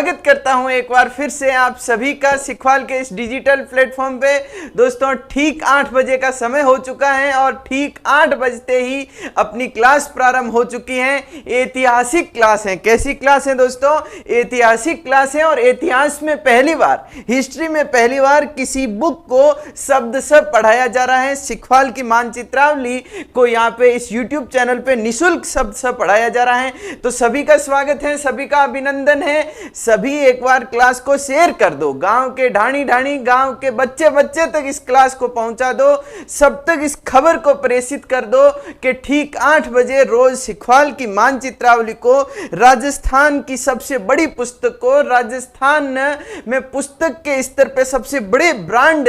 स्वागत करता हूं एक बार फिर से आप सभी का सिखवाल के इस डिजिटल प्लेटफॉर्म पे। दोस्तों ठीक 8 बजे का समय हो चुका है और ठीक 8 बजते ही अपनी क्लास प्रारंभ हो चुकी है। ऐतिहासिक क्लास है। कैसी क्लास है दोस्तों? ऐतिहासिक क्लास है और इतिहास में पहली बार, हिस्ट्री में पहली बार किसी बुक को शब्द से पढ़ाया जा रहा है। सिखवाल की मानचित्रावली को यहाँ पे इस YouTube चैनल पे निःशुल्क शब्द से पढ़ाया जा रहा है। तो सभी का स्वागत है, सभी का अभिनंदन है। सभी एक बार क्लास को शेयर कर दो, गांव के ढाणी ढाणी, गांव के बच्चे बच्चे तक इस क्लास को पहुंचा दो, सब तक इस खबर को प्रेषित कर दो कि ठीक 8 बजे रोज सिखवाल की मानचित्रावली को, राजस्थान की सबसे बड़ी पुस्तक को, राजस्थान में पुस्तक के स्तर पे सबसे बड़े ब्रांड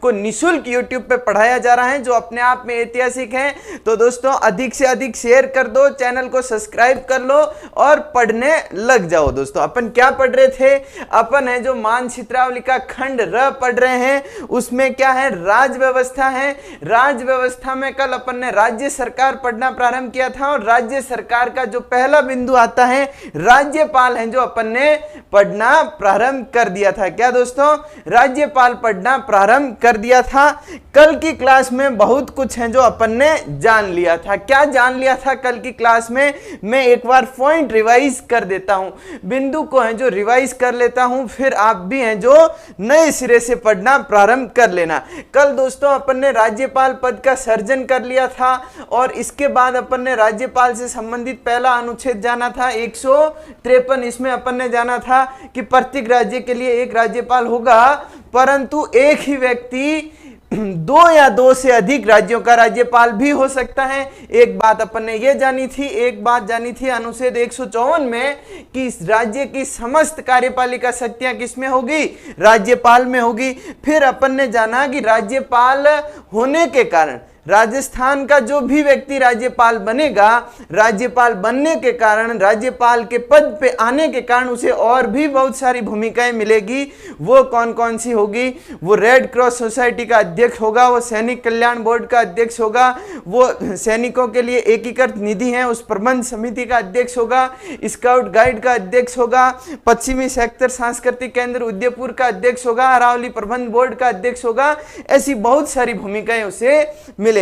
को निःशुल्क YouTube पे पढ़ाया जा रहा है, जो अपने आप में ऐतिहासिक है। तो दोस्तों अधिक से अधिक शेयर कर दो, चैनल को सब्सक्राइब कर लो और पढ़ने लग जाओ। दोस्तों अपन क्या पढ़ रहे थे? अपन है जो मानचित्रावली का खंड र पढ़ रहे हैं। उसमें क्या है? राज व्यवस्था है। राज व्यवस्था में कल अपन ने राज्य सरकार पढ़ना प्रारंभ किया था और राज्य सरकार का जो पहला बिंदु आता है राज्यपाल है, जो अपन ने पढ़ना प्रारंभ कर दिया था। क्या दोस्तों? राज्यपाल पढ़ना प्रारंभ कर दिया था। कल की क्लास में बहुत कुछ है जो अपन ने जान लिया था। क्या जान लिया था कल की क्लास में? मैं एक बार पॉइंट रिवाइज कर देता हूं, बिंदु को है जो रिवाइज कर लेता हूं, फिर आप भी हैं जो नए सिरे से पढ़ना प्रारंभ कर लेना। कल दोस्तों अपन ने राज्यपाल पद का सर्जन कर लिया था और इसके बाद अपन ने राज्यपाल से संबंधित पहला अनुच्छेद जाना था 153। इसमें अपन ने जाना था कि प्रत्येक राज्य के लिए एक राज्यपाल होगा, परंतु एक ही व्यक्ति 2 या 2 से अधिक राज्यों का राज्यपाल भी हो सकता है। एक बात अपन ने ये जानी थी, एक बात जानी थी अनुच्छेद 154 में कि इस राज्य की समस्त कार्यपालिका शक्तियां किसमें होगी? राज्यपाल में होगी। फिर अपन ने जाना कि राज्यपाल होने के कारण राजस्थान का जो भी व्यक्ति राज्यपाल बनेगा, राज्यपाल बनने के कारण, राज्यपाल के पद पे आने के कारण उसे और भी बहुत सारी भूमिकाएं मिलेगी। वो कौन कौन सी होगी? वो रेड क्रॉस सोसाइटी का अध्यक्ष होगा, वो सैनिक कल्याण बोर्ड का अध्यक्ष होगा, वो सैनिकों के लिए एकीकृत निधि है उस प्रबंध समिति का अध्यक्ष होगा, स्काउट गाइड का अध्यक्ष होगा, पश्चिमी सेक्टर सांस्कृतिक केंद्र उदयपुर का अध्यक्ष होगा, अरावली प्रबंध बोर्ड का अध्यक्ष होगा। ऐसी बहुत सारी भूमिकाएं उसे मिलेगी।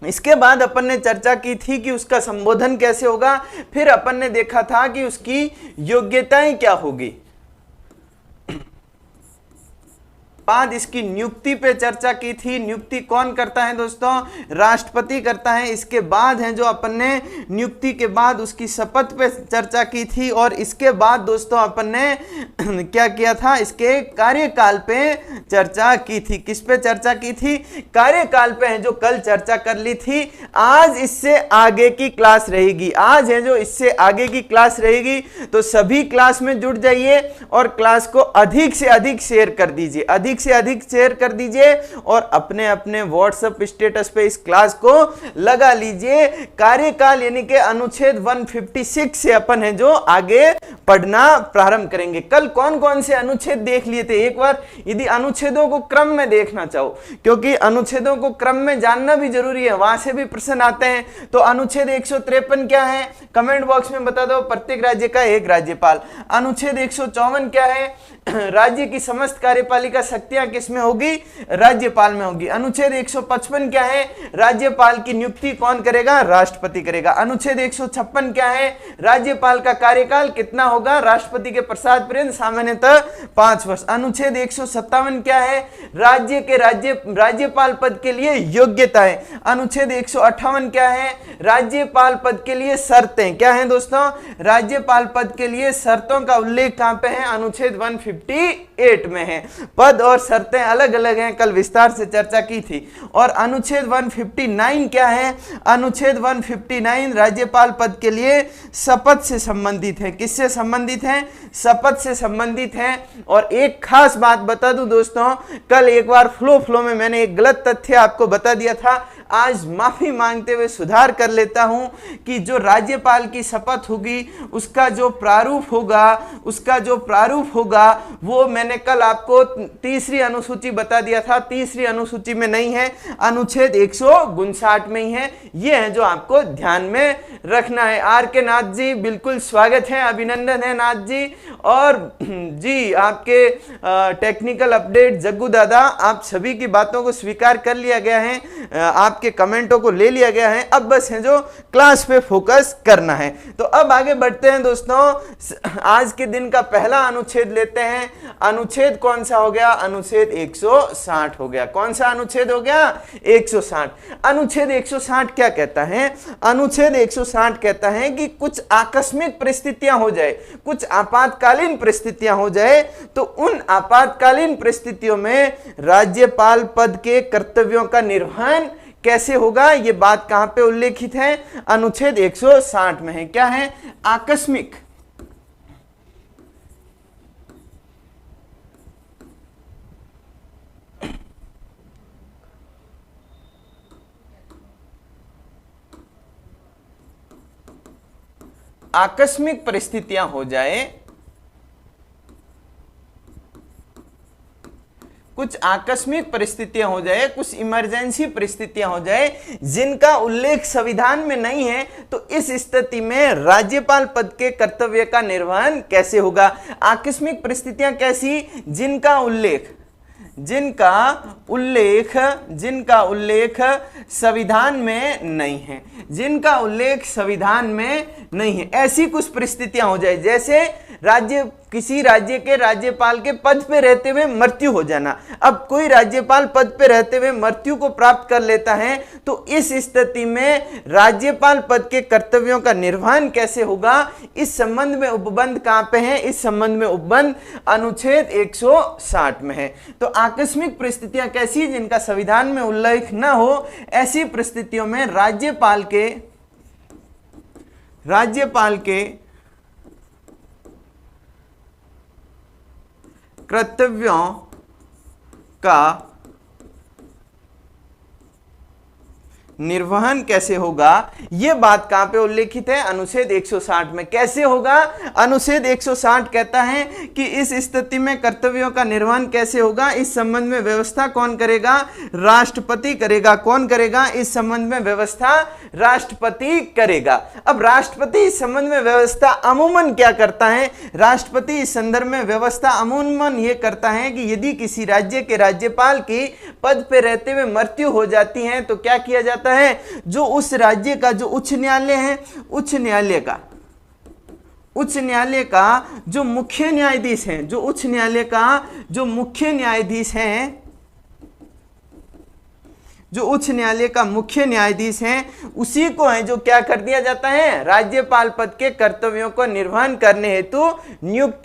इसके बाद अपन ने चर्चा की थी कि उसका संबोधन कैसे होगा। फिर अपन ने देखा था कि उसकी योग्यताएं क्या होगी। बाद इसकी नियुक्ति पे चर्चा की थी। नियुक्ति कौन करता है दोस्तों? राष्ट्रपति करता है। इसके बाद है जो अपन ने नियुक्ति के बाद उसकी शपथ पे चर्चा की थी और इसके बाद दोस्तों अपन ने क्या किया था? इसके कार्यकाल पे चर्चा की थी। किस पे चर्चा की थी? कार्यकाल पे है जो कल चर्चा कर ली थी। आज इससे आगे की क्लास रहेगी। आज है जो इससे आगे की क्लास रहेगी। तो सभी क्लास में जुड़ जाइए और क्लास को अधिक से अधिक शेयर कर दीजिए, अधिक से अधिक शेयर कर दीजिए और अपने अपने व्हाट्सएप स्टेटस पे इस क्लास को लगा लीजिए। कार्यकाल यानी कि अनुच्छेद 156 से अपन है जो आगे पढ़ना प्रारंभ करेंगे। कल कौन कौन से अनुच्छेद देख लिए थे? एक बार यदि अनुच्छेदों को क्रम में देखना चाहो, क्योंकि अनुच्छेदों को क्रम में जानना भी जरूरी है, वहां से भी प्रश्न आते हैं। तो अनुच्छेद 153 क्या है? कमेंट बॉक्स में बता दो। प्रत्येक राज्य का एक राज्यपाल। अनुच्छेद 154 क्या है? राज्य की समस्त कार्यपालिका शक्तियां किसमें होगी? राज्यपाल में होगी। अनुच्छेद 155 क्या है? राज्यपाल की नियुक्ति कौन करेगा? राष्ट्रपति करेगा। अनुच्छेद 156 क्या है? राज्यपाल का कार्यकाल कितना होगा? राष्ट्रपति के प्रसाद पर्यंत सामान्यतः 5 वर्ष। अनुच्छेद 157 क्या है? राज्य के राज्यपाल पद के लिए योग्यताएं। अनुच्छेद 158 क्या है? राज्यपाल पद के लिए शर्तें। क्या है दोस्तों? राज्यपाल पद के लिए शर्तों का उल्लेख कहां पे है? अनुच्छेद 158 में है। पद और शर्तें अलग अलग हैं, कल विस्तार से चर्चा की थी। और अनुच्छेद 159 क्या है? अनुच्छेद 159 राज्यपाल पद के लिए शपथ से संबंधित है। किससे संबंधित है? शपथ से संबंधित है। और एक खास बात बता दूं दोस्तों, कल एक बार फ्लो में मैंने एक गलत तथ्य आपको बता दिया था। आज माफी मांगते हुए सुधार कर लेता हूं कि जो राज्यपाल की शपथ होगी उसका जो प्रारूप होगा वो मैंने कल आपको तीसरी अनुसूची बता दिया था, तीसरी अनुसूची में नहीं है, अनुच्छेद 159 में ही है। ये है जो आपको ध्यान में रखना है। आर के नाथ जी बिल्कुल स्वागत है, अभिनंदन है नाथ जी। और जी आपके टेक्निकल अपडेट जग्गू दादा, आप सभी की बातों को स्वीकार कर लिया गया है, आपके कमेंटों को ले लिया गया है, अब बस है जो क्लास पे फोकस करना है। तो अब आगे बढ़ते हैं दोस्तों, आज के दिन का पहला अनुच्छेद लेते हैं। अनुच्छेद कौन सा हो गया? अनुच्छेद 160 हो गया। कौन सा अनुच्छेद हो गया? 160। अनुच्छेद 160 क्या कहता है? अनुच्छेद 160 कहता है कि कुछ आकस्मिक परिस्थितियां हो जाए, कुछ आपातकालीन परिस्थितियां हो जाए, तो उन आपातकालीन परिस्थितियों में राज्यपाल पद के कर्तव्यों का निर्वहन कैसे होगा, यह बात कहां पे उल्लेखित है? अनुच्छेद 160 में है। क्या है? आकस्मिक आकस्मिक परिस्थितियां हो जाए, कुछ आकस्मिक परिस्थितियां हो जाए, कुछ इमरजेंसी परिस्थितियां हो जाए जिनका उल्लेख संविधान में नहीं है, तो इस स्थिति में राज्यपाल पद के कर्तव्य का निर्वहन कैसे होगा? आकस्मिक परिस्थितियां कैसी? जिनका उल्लेख संविधान में नहीं है, जिनका उल्लेख संविधान में नहीं है, ऐसी कुछ परिस्थितियां हो जाए, जैसे किसी राज्य के राज्यपाल के पद पे रहते हुए मृत्यु हो जाना। अब कोई राज्यपाल पद पे रहते हुए मृत्यु को प्राप्त कर लेता है, तो इस स्थिति में राज्यपाल पद के कर्तव्यों का निर्वहन कैसे होगा, इस संबंध में उपबंध कहां पे है? इस संबंध में उपबंध अनुच्छेद 160 में है। तो आकस्मिक परिस्थितियां कैसी? जिनका संविधान में उल्लेख न हो, ऐसी परिस्थितियों में राज्यपाल के कर्तव्यों का निर्वहन कैसे होगा, यह बात कहां पे उल्लेखित है? अनुच्छेद 160 में। कैसे होगा? अनुच्छेद 160 कहता है कि इस स्थिति में कर्तव्यों का निर्वहन कैसे होगा, इस संबंध में व्यवस्था कौन करेगा? राष्ट्रपति करेगा। कौन करेगा? इस संबंध में व्यवस्था राष्ट्रपति करेगा। अब राष्ट्रपति इस संबंध में व्यवस्था अमूमन क्या करता है? राष्ट्रपति इस संदर्भ में व्यवस्था अमूमन यह करता है कि यदि किसी राज्य के राज्यपाल की पद पे रहते हुए मृत्यु हो जाती है, तो क्या किया जाता है? जो उस राज्य का जो उच्च न्यायालय है, उच्च न्यायालय का जो मुख्य न्यायाधीश है, जो उच्च न्यायालय का जो मुख्य न्यायाधीश है, जो उच्च न्यायालय का मुख्य न्यायाधीश है, उसी को है जो क्या कर दिया जाता है? राज्यपाल पद के कर्तव्यों को निर्वहन करने हेतु नियुक्त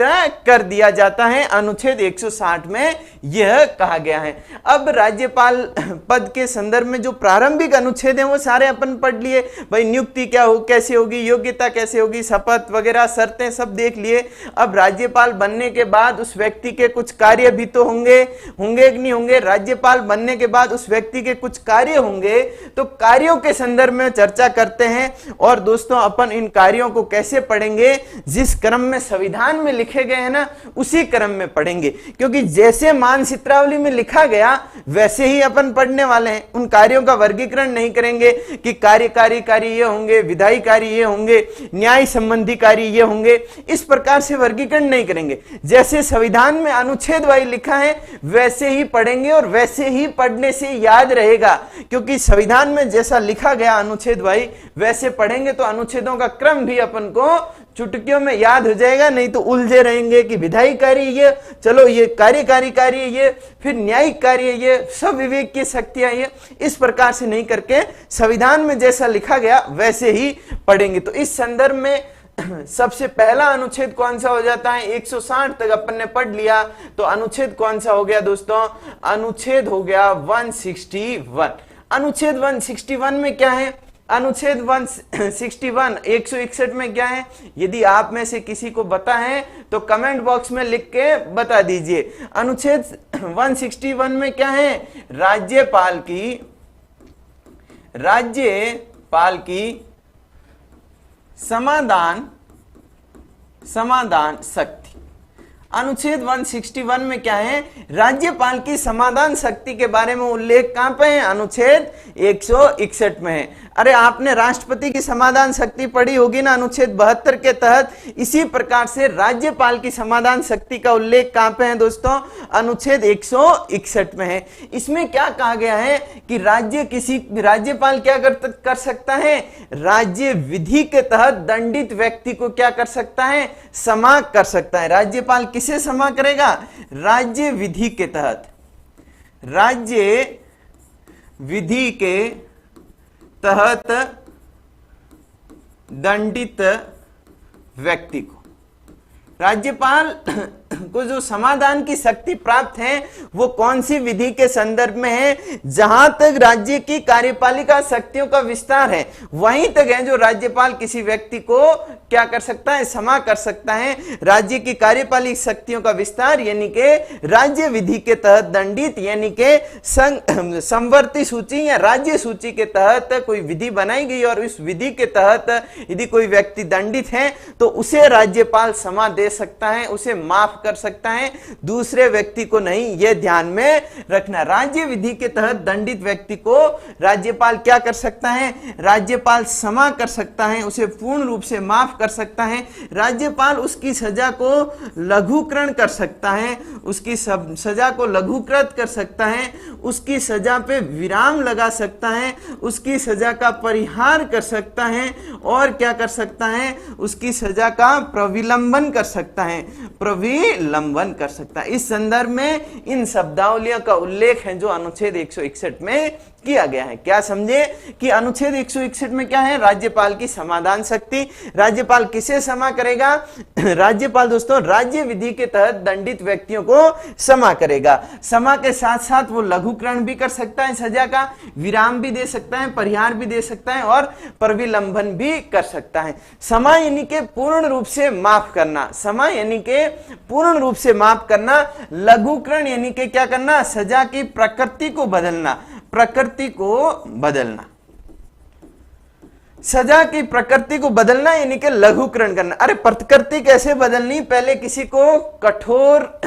कर दिया जाता है। अनुच्छेद 160 में यह कहा गया है। अब राज्यपाल पद के संदर्भ में जो प्रारंभिक अनुच्छेद है वो सारे अपन पढ़ लिए। भाई नियुक्ति क्या हो, कैसे होगी, योग्यता कैसे होगी, शपथ वगैरह शर्तें सब देख लिए। अब राज्यपाल बनने के बाद उस व्यक्ति के कुछ कार्य भी तो होंगे कि नहीं होंगे? राज्यपाल बनने के बाद उस व्यक्ति के कुछ कार्य होंगे, तो कार्यों के संदर्भ में चर्चा करते हैं। और दोस्तों अपन इन कार्यों को कैसे पढ़ेंगे? जिस क्रम में संविधान में लिखे गए हैं ना, उसी क्रम में पढ़ेंगे, क्योंकि जैसे मानचित्रावली में लिखा गया वैसे ही अपन पढ़ने वाले हैं। उन कार्यों का वर्गीकरण नहीं करेंगे कि कार्यकारी कार्य ये होंगे, विधायी कार्य ये होंगे, न्याय संबंधी कार्य ये होंगे, इस प्रकार से वर्गीकरण नहीं करेंगे। जैसे संविधान में अनुच्छेद वाइज लिखा है वैसे ही पढ़ेंगे, और वैसे ही पढ़ने से याद रहेगा, क्योंकि संविधान में जैसा लिखा गया अनुच्छेद वाइज वैसे पढ़ेंगे तो अनुच्छेदों का क्रम भी अपन को चुटकियों में याद हो जाएगा। नहीं तो उलझे रहेंगे कि विधायी कार्य ये, चलो ये कार्यकारी कार्य ये, फिर न्यायिक कार्य ये, सब विवेक की शक्तियां ये, इस प्रकार से नहीं करके संविधान में जैसा लिखा गया वैसे ही पढ़ेंगे। तो इस संदर्भ में सबसे पहला अनुच्छेद कौन सा हो जाता है? 160 तक अपन ने पढ़ लिया, तो अनुच्छेद कौन सा हो गया दोस्तों? अनुच्छेद हो गया 161। अनुच्छेद 161 में क्या है? अनुच्छेद 161 161 में क्या है? यदि आप में से किसी को पता है तो कमेंट बॉक्स में लिख के बता दीजिए। अनुच्छेद 161 में क्या है? राज्यपाल की राज्यपाल की समाधान शक्ति। अनुच्छेद 161 में क्या है, राज्यपाल की समाधान शक्ति के बारे में उल्लेख कहां पे है, अनुच्छेद 161 में है। अरे आपने राष्ट्रपति की समाधान शक्ति पढ़ी होगी ना अनुच्छेद 72 के तहत। इसी प्रकार से राज्यपाल की समाधान शक्ति का उल्लेख कहां पे है दोस्तों, अनुच्छेद 161 में है। इसमें क्या कहा गया है कि राज्यपाल क्या कर सकता है, राज्य विधि के तहत दंडित व्यक्ति को क्या कर सकता है, क्षमा कर सकता है। राज्यपाल किसे क्षमा करेगा, राज्य विधि के तहत, राज्य विधि के तहत दंडित व्यक्ति को। राज्यपाल को जो समाधान की शक्ति प्राप्त है वो कौन सी विधि के संदर्भ में है, जहां तक राज्य की कार्यपालिका शक्तियों का विस्तार है वहीं तक है जो राज्यपाल किसी व्यक्ति को क्या कर सकता है, क्षमा कर सकता है। राज्य की कार्यपालिक शक्तियों का विस्तार यानी कि राज्य विधि के तहत दंडित यानी कि संवर्ती सूची या राज्य सूची के तहत कोई विधि बनाई गई और इस विधि के तहत यदि कोई व्यक्ति दंडित है तो उसे राज्यपाल क्षमा दे सकता है, उसे माफ कर सकता है, दूसरे व्यक्ति को नहीं। यह ध्यान में रखना। राज्य विधि के तहत दंडित व्यक्ति को राज्यपाल क्या कर सकता है, राज्यपाल क्षमा कर सकता है, उसे पूर्ण रूप से माफ कर सकता है। राज्यपाल उसकी सजा को लघुकरण कर सकता है, उसकी सजा को लघुकृत कर सकता है, उसकी सजा पे विराम लगा सकता है, उसकी सजा का परिहार कर सकता है और क्या कर सकता है, उसकी सजा का प्रविलंबन कर सकता है, प्रविलंबन कर सकता है। इस संदर्भ में इन शब्दावलियों का उल्लेख है जो अनुच्छेद 161 में किया गया है। क्या समझे कि अनुच्छेद 161 में क्या है, राज्यपाल की समाधान शक्ति। राज्यपाल किसे क्षमा करेगा, राज्यपाल दोस्तों राज्य विधि के तहत दंडित व्यक्तियों को क्षमा करेगा। क्षमा के साथ साथ वो लघुकरण भी कर सकता है, सजा का विराम भी दे सकता है, परिहार भी दे सकता है और प्रविलंबन भी कर सकता है। क्षमा यानी कि पूर्ण रूप से माफ करना, क्षमा यानी कि पूर्ण रूप से माफ करना। लघुकरण यानी कि क्या करना, सजा की प्रकृति को बदलना, प्रकृति को बदलना, सजा की प्रकृति को बदलना यानी कि लघुकरण करना। अरे प्रकृति कैसे बदलनी, पहले किसी को कठोर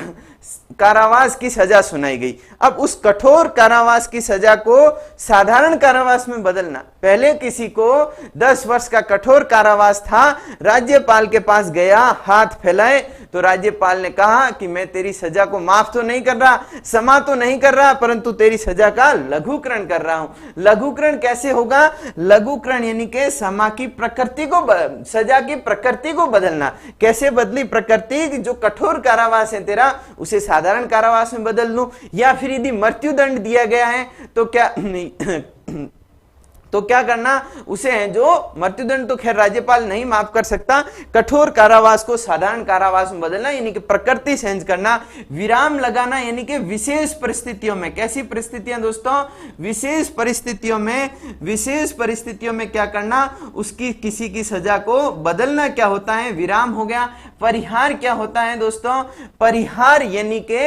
कारावास की सजा सुनाई गई, अब उस कठोर कारावास की सजा को साधारण कारावास में बदलना। पहले किसी को 10 वर्ष का कठोर कारावास था, राज्यपाल के पास गया, हाथ फैलाए तो राज्यपाल ने कहा कि मैं तेरी सजा को माफ तो नहीं कर रहा, क्षमा तो नहीं कर रहा, परंतु तेरी सजा का लघुकरण कर रहा हूं। लघुकरण कैसे होगा, लघुकरण यानी कि क्षमा की प्रकृति को, सजा की प्रकृति को बदलना। कैसे बदली प्रकृति, जो कठोर कारावास है तेरा उसे साधारण कारावास में बदल लूं, या फिर यदि मृत्युदंड दिया गया है तो क्या करना, उसे है जो मृत्युदंड तो खैर राज्यपाल नहीं माफ कर सकता, कठोर कारावास को साधारण कारावास में बदलना यानी कि प्रकृति चेंज करना। विराम लगाना यानी कि विशेष परिस्थितियों में, कैसी परिस्थितियां दोस्तों, विशेष परिस्थितियों में क्या करना, उसकी किसी की सजा को बदलना क्या होता है, विराम हो गया। परिहार क्या होता है दोस्तों, परिहार यानी कि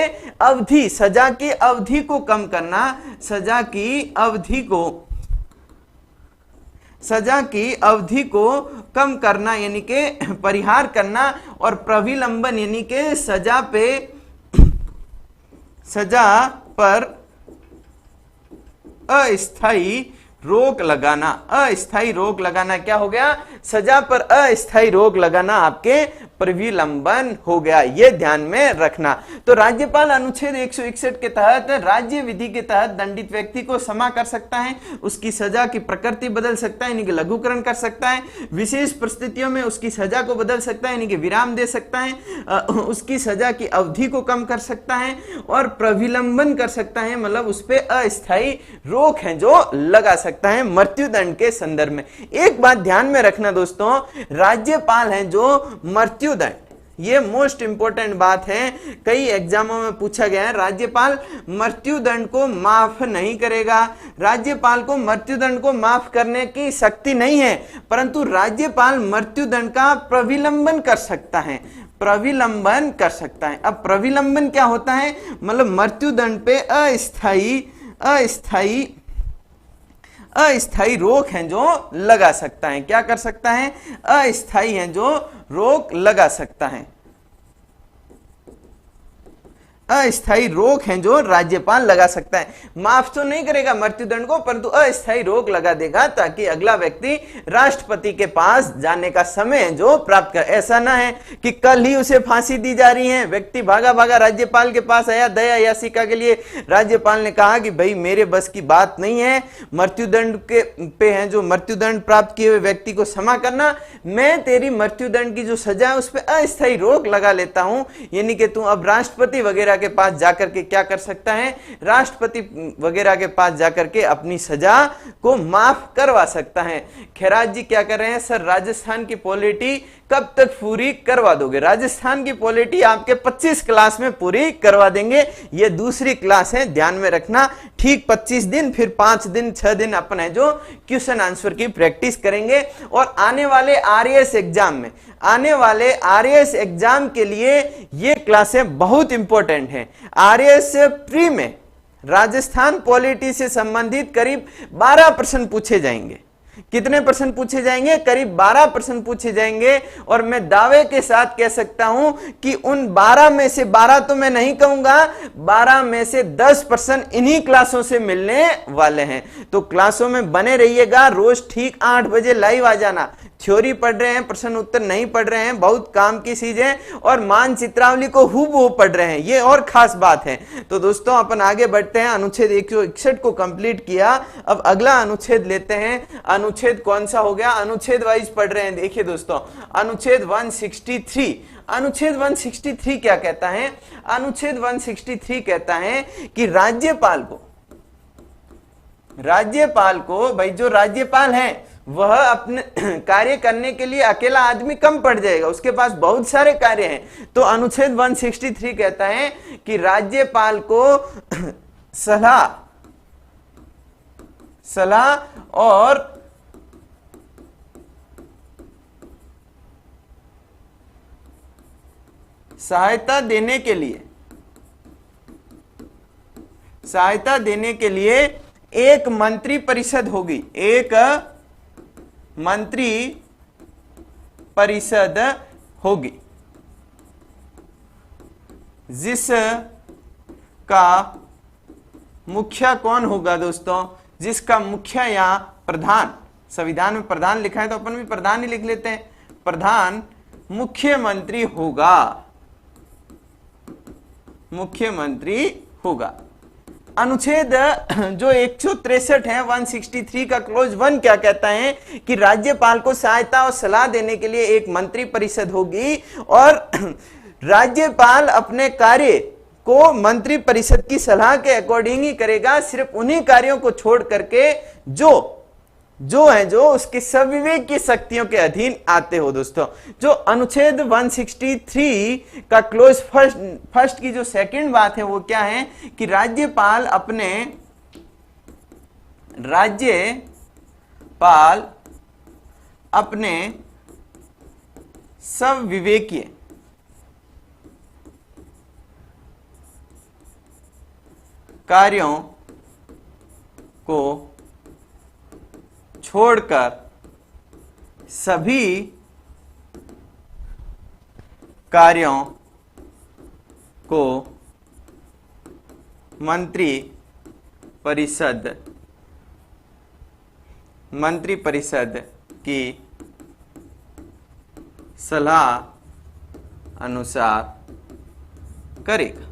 अवधि, सजा की अवधि को कम करना, सजा की अवधि को कम करना यानी कि परिहार करना। और प्रविलंबन यानी कि सजा पर अस्थायी रोक लगाना। अस्थायी रोक लगाना क्या हो गया, सजा पर अस्थायी रोक लगाना आपके प्रविलंबन हो गया, यह ध्यान में रखना। तो राज्यपाल अनुच्छेद 161 के तहत राज्य विधि के तहत दंडित व्यक्ति को क्षमा कर सकता है, उसकी सजा की प्रकृति बदल सकता है यानी कि लघुकरण कर सकता है, विशेष परिस्थितियों में उसकी सजा को बदल सकता है यानी कि विराम दे सकता है, उसकी सजा की अवधि को कम कर सकता है और प्रविलंबन कर सकता है, मतलब उस पर अस्थायी रोक है जो लगा सकता है मृत्युदंड के संदर्भ में। एक बात ध्यान में रखना दोस्तों, राज्यपाल है जो मृत्युदंड, ये मोस्ट इंपोर्टेंट बात है, कई एग्जामों में पूछा गया है, राज्यपाल मृत्युदंड को माफ नहीं करेगा। राज्यपाल को मृत्युदंड को माफ करने की शक्ति नहीं है, परंतु राज्यपाल मृत्युदंड का प्रविलंबन कर सकता है, प्रविलंबन कर सकता है। अब प्रविलंबन क्या होता है, अस्थाई रोक हैं जो लगा सकता है। क्या कर सकता है? अस्थाई हैं जो रोक लगा सकता है। अस्थायी रोक हैं जो राज्यपाल लगा सकता है। माफ तो नहीं करेगा मृत्युदंड को, परंतु अस्थायी रोक लगा देगा ताकि अगला व्यक्ति राष्ट्रपति के पास जाने का समय जो प्राप्त कर। ऐसा ना है कि कल ही उसे फांसी दी जा रही है, व्यक्ति भागा भागा राज्यपाल के पास आया दया याचिका के लिए, राज्यपाल ने कहा कि भाई मेरे बस की बात नहीं है, मृत्युदंड के पे हैं जो मृत्युदंड प्राप्त किए हुए व्यक्ति को क्षमा करना, मैं तेरी मृत्युदंड की जो सजा है उस पर अस्थायी रोक लगा लेता हूं। यानी कि तू अब राष्ट्रपति वगैरह के पास जाकर के क्या कर सकता है? राष्ट्रपति वगैरह के पास जाकर के अपनी सजा को माफ करवा सकता है। खैरात जी क्या कर रहे हैं? सर राजस्थान की पॉलिटी कब तक पूरी करवा दोगे? राजस्थान की पॉलिटी आपके 25 क्लास में पूरी करवा देंगे। ये दूसरी क्लास है, ध्यान में रखना। ठीक 25 दिन, फिर 5 दिन 6 दिन अपन है जो क्वेश्चन आंसर की प्रैक्टिस करेंगे। और आने वाले आरएएस एग्जाम में, आने वाले आरएएस एग्जाम के लिए ये क्लासें बहुत इंपॉर्टेंट हैं। आरएएस प्री में राजस्थान पॉलिटी से संबंधित करीब 12 प्रश्न पूछे जाएंगे। कितने प्रश्न पूछे जाएंगे? करीब 12 प्रश्न पूछे जाएंगे। और मैं दावे के साथ कह सकता हूं कि उन 12 में से 12 तो मैं नहीं कहूंगा, 12 में से 10 प्रश्न इन्हीं क्लासों से मिलने वाले हैं। तो क्लासों में बने रहिएगा, रोज ठीक 8 बजे लाइव आ जाना। थ्योरी पढ़ रहे हैं, प्रश्न उत्तर नहीं पढ़ रहे हैं, बहुत काम की चीज है। और मानचित्रावली को हूबहू पढ़ रहे हैं, ये और खास बात है। तो दोस्तों अपन आगे बढ़ते हैं। अनुच्छेद 161 को कंप्लीट किया, अब अगला अनुच्छेद लेते हैं। अनुच्छेद कौन सा हो गया? अनुच्छेद वाइज पढ़ रहे हैं। देखिए दोस्तों, अनुच्छेद 163। अनुच्छेद 163 क्या कहता है? अनुच्छेद 163 कहता है कि राज्यपाल को भाई जो राज्यपाल है वह अपने कार्य करने के लिए अकेला आदमी कम पड़ जाएगा, उसके पास बहुत सारे कार्य हैं। तो अनुच्छेद 163 कहता है कि राज्यपाल को सलाह और सहायता देने के लिए एक मंत्री परिषद होगी। एक मंत्री परिषद होगी जिसका मुखिया कौन होगा दोस्तों? जिसका मुखिया या प्रधान, संविधान में प्रधान लिखा है तो अपन भी प्रधान ही लिख लेते हैं, प्रधान मुख्यमंत्री होगा। मुख्यमंत्री होगा। अनुच्छेद जो 163 है 163 का क्लोज 1 क्या कहता है कि राज्यपाल को सहायता और सलाह देने के लिए एक मंत्री परिषद होगी और राज्यपाल अपने कार्य को मंत्री परिषद की सलाह के अकॉर्डिंग ही करेगा, सिर्फ उन्हीं कार्यों को छोड़ करके जो उसकी सविवेक की शक्तियों के अधीन आते हो। दोस्तों जो अनुच्छेद 163 का क्लोज फर्स्ट की जो सेकंड बात है वो क्या है कि राज्यपाल अपने सविवेकीय कार्यों को छोड़कर सभी कार्यों को मंत्री परिषद की सलाह अनुसार करेगा।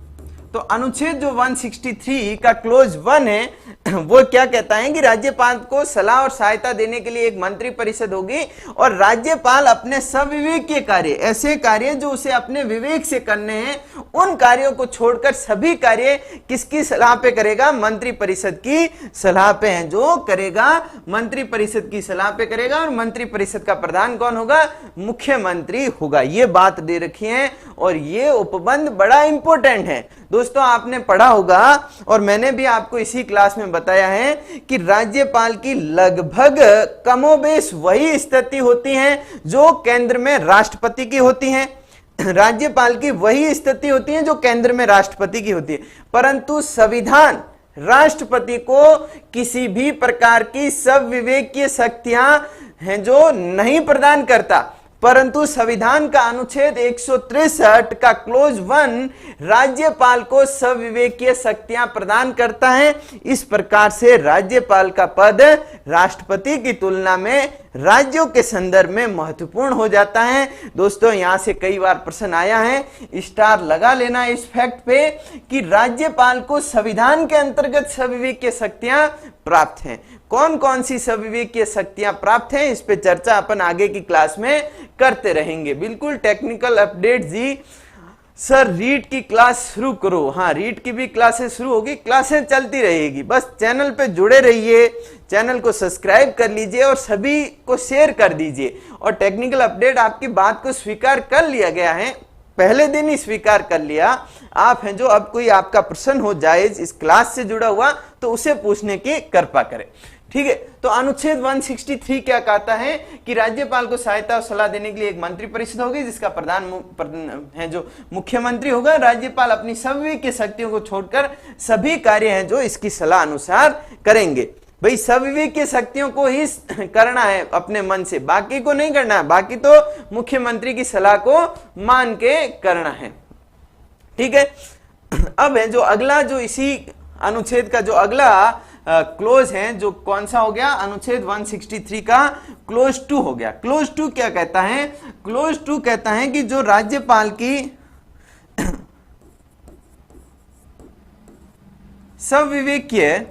तो अनुच्छेद जो 163 का क्लोज 1 है वो क्या कहता है कि राज्यपाल को सलाह और सहायता देने के लिए एक मंत्री परिषद होगी और राज्यपाल अपने सविवेकीय कार्य, ऐसे कार्य जो उसे अपने विवेक से करने हैं, उन कार्यों को छोड़कर सभी कार्य किसकी सलाह पे करेगा? मंत्री परिषद की सलाह पे हैं जो करेगा, मंत्री परिषद की सलाह पे करेगा। और मंत्री परिषद का प्रधान कौन होगा? मुख्यमंत्री होगा। ये बात दे रखी है और ये उपबंध बड़ा इंपॉर्टेंट है। दोस्तों आपने पढ़ा होगा और मैंने भी आपको इसी क्लास में बताया है कि राज्यपाल की लगभग कमोबेश वही स्थिति होती है जो केंद्र में राष्ट्रपति की होती है। राज्यपाल की वही स्थिति होती है जो केंद्र में राष्ट्रपति की होती है, परंतु संविधान राष्ट्रपति को किसी भी प्रकार की संविवेकीय शक्तियां हैं जो नहीं प्रदान करता, परंतु संविधान का अनुच्छेद 163 का क्लोज 1 राज्यपाल को संविवेकीय शक्तियां प्रदान करता है। इस प्रकार से राज्यपाल का पद राष्ट्रपति की तुलना में राज्यों के संदर्भ में महत्वपूर्ण हो जाता है। दोस्तों यहां से कई बार प्रश्न आया है, स्टार लगा लेना इस फैक्ट पे कि राज्यपाल को संविधान के अंतर्गत संविवेकीय शक्तियां प्राप्त हैं। कौन कौन सी संविवेकीय शक्तियां प्राप्त हैं, इस पे चर्चा अपन आगे की क्लास में करते रहेंगे। बिल्कुल टेक्निकल अपडेट जी, सर रीट की क्लास शुरू करो। हाँ, रीट की भी क्लासेस शुरू होगी, क्लासेस चलती रहेगी, बस चैनल पे जुड़े रहिए, चैनल को सब्सक्राइब कर लीजिए और सभी को शेयर कर दीजिए। और टेक्निकल अपडेट आपकी बात को स्वीकार कर लिया गया है, पहले दिन ही स्वीकार कर लिया। आप हैं जो अब कोई आपका प्रश्न हो जायज इस क्लास से जुड़ा हुआ तो उसे पूछने की कृपा करें, ठीक है। तो अनुच्छेद 163 क्या कहता है कि राज्यपाल को सहायता और सलाह देने के लिए एक मंत्री परिषद होगी जिसका प्रधान है जो मुख्यमंत्री होगा। राज्यपाल अपनी संविवेकीय शक्तियों को छोड़कर सभी कार्य हैं जो इसकी सलाह अनुसार करेंगे। भाई संविवेकीय शक्तियों को ही करना है अपने मन से, बाकी को नहीं करना है, बाकी तो मुख्यमंत्री की सलाह को मान के करना है, ठीक है। अब है जो अगला, जो इसी अनुच्छेद का जो अगला क्लोज है, जो कौन सा हो गया, अनुच्छेद 163 का क्लोज 2 हो गया। क्लोज 2 क्या कहता है? क्लोज 2 कहता है कि जो राज्यपाल की संविवेकीय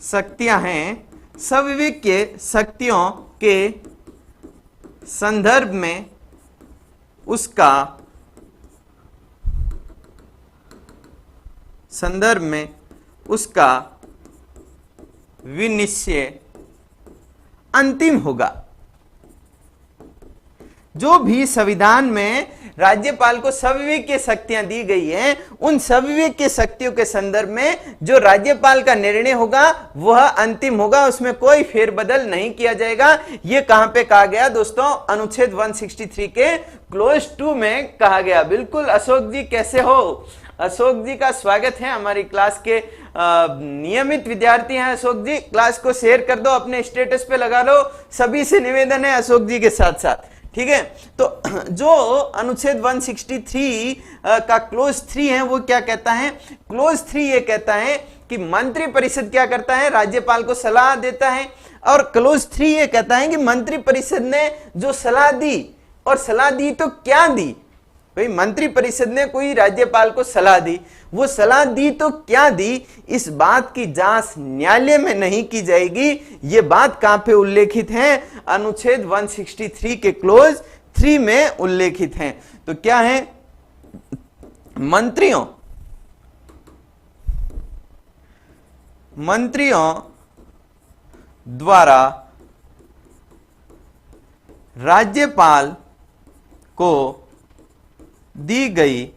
शक्तियां हैं, संविवेकीय शक्तियों के संदर्भ में उसका विनिश्चय अंतिम होगा। जो भी संविधान में राज्यपाल को संविवेकीय शक्तियां दी गई हैं, उन संविवेकीय शक्तियों के संदर्भ में जो राज्यपाल का निर्णय होगा वह अंतिम होगा, उसमें कोई फेरबदल नहीं किया जाएगा। यह कहां पे कहा गया दोस्तों? अनुच्छेद 163 के क्लोज 2 में कहा गया। बिल्कुल अशोक जी, कैसे हो? अशोक जी का स्वागत है, हमारी क्लास के नियमित विद्यार्थी हैं। अशोक जी क्लास को शेयर कर दो, अपने स्टेटस पे लगा लो, सभी से निवेदन है अशोक जी के साथ साथ, ठीक है। तो जो अनुच्छेद 163 का क्लोज 3 है वो क्या कहता है? क्लोज 3 ये कहता है कि मंत्री परिषद क्या करता है? राज्यपाल को सलाह देता है। और क्लोज 3 ये कहता है कि मंत्री परिषद ने जो सलाह दी, और सलाह दी तो क्या दी भाई? मंत्री परिषद ने कोई राज्यपाल को सलाह दी, वो सलाह दी तो क्या दी, इस बात की जांच न्यायालय में नहीं की जाएगी। ये बात कहां पे उल्लेखित है? अनुच्छेद 163 के क्लोज 3 में उल्लेखित है। तो क्या है? मंत्रियों द्वारा राज्यपाल को दी गई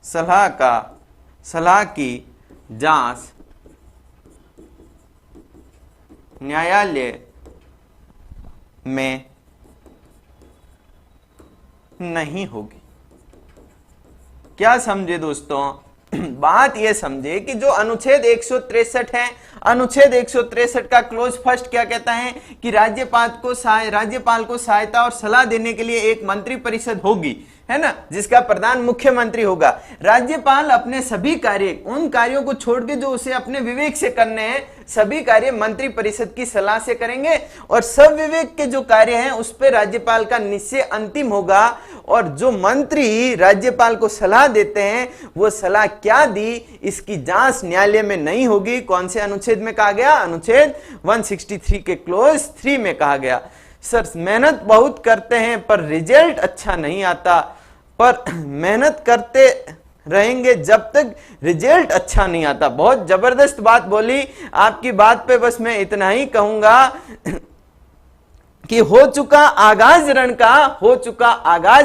सलाह की जांच न्यायालय में नहीं होगी। क्या समझे दोस्तों? बात यह समझे कि जो अनुच्छेद 163 है, अनुच्छेद 163 का क्लोज फर्स्ट क्या कहता है कि राज्यपाल को सहायता और सलाह देने के लिए एक मंत्री परिषद होगी, है ना, जिसका प्रधान मुख्यमंत्री होगा। राज्यपाल अपने सभी कार्य, उन कार्यों को छोड़ के जो उसे अपने विवेक से करने हैं, सभी कार्य मंत्री परिषद की सलाह से करेंगे। और सब विवेक के जो कार्य हैं उस पर राज्यपाल का निश्चय अंतिम होगा। और जो मंत्री राज्यपाल को सलाह देते हैं वो सलाह क्या दी, इसकी जांच न्यायालय में नहीं होगी। कौन से अनुच्छेद में कहा गया? अनुच्छेद 163 के क्लोज 3 में कहा गया। सर मेहनत बहुत करते हैं पर रिजल्ट अच्छा नहीं आता, पर मेहनत करते रहेंगे जब तक रिजल्ट अच्छा नहीं आता। बहुत जबरदस्त बात बोली, आपकी बात पे बस मैं इतना ही कहूंगा कि हो चुका आगाज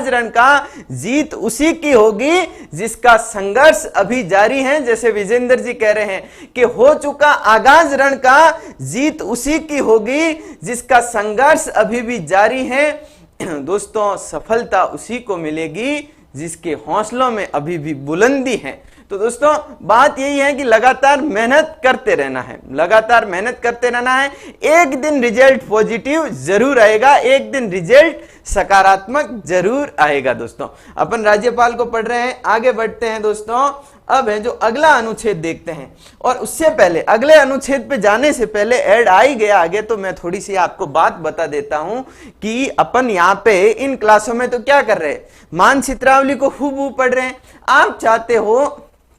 रण का जीत उसी की होगी जिसका संघर्ष अभी जारी है। जैसे विजेंद्र जी कह रहे हैं कि हो चुका आगाज रण का जीत उसी की होगी जिसका संघर्ष अभी भी जारी है। दोस्तों सफलता उसी को मिलेगी जिसके हौसलों में अभी भी बुलंदी है। तो दोस्तों बात यही है कि लगातार मेहनत करते रहना है, लगातार मेहनत करते रहना है। एक दिन रिजल्ट पॉजिटिव जरूर आएगा, एक दिन रिजल्ट सकारात्मक जरूर आएगा। दोस्तों अपन राज्यपाल को पढ़ रहे हैं, आगे बढ़ते हैं दोस्तों। अब है जो अगला अनुच्छेद देखते हैं, और उससे पहले अगले अनुच्छेद पे जाने से पहले ऐड आ ही गया आगे, तो मैं थोड़ी सी आपको बात बता देता हूं कि अपन यहाँ पे इन क्लासों में तो क्या कर रहे हैं, मानचित्रावली को हूबहू पढ़ रहे हैं। आप चाहते हो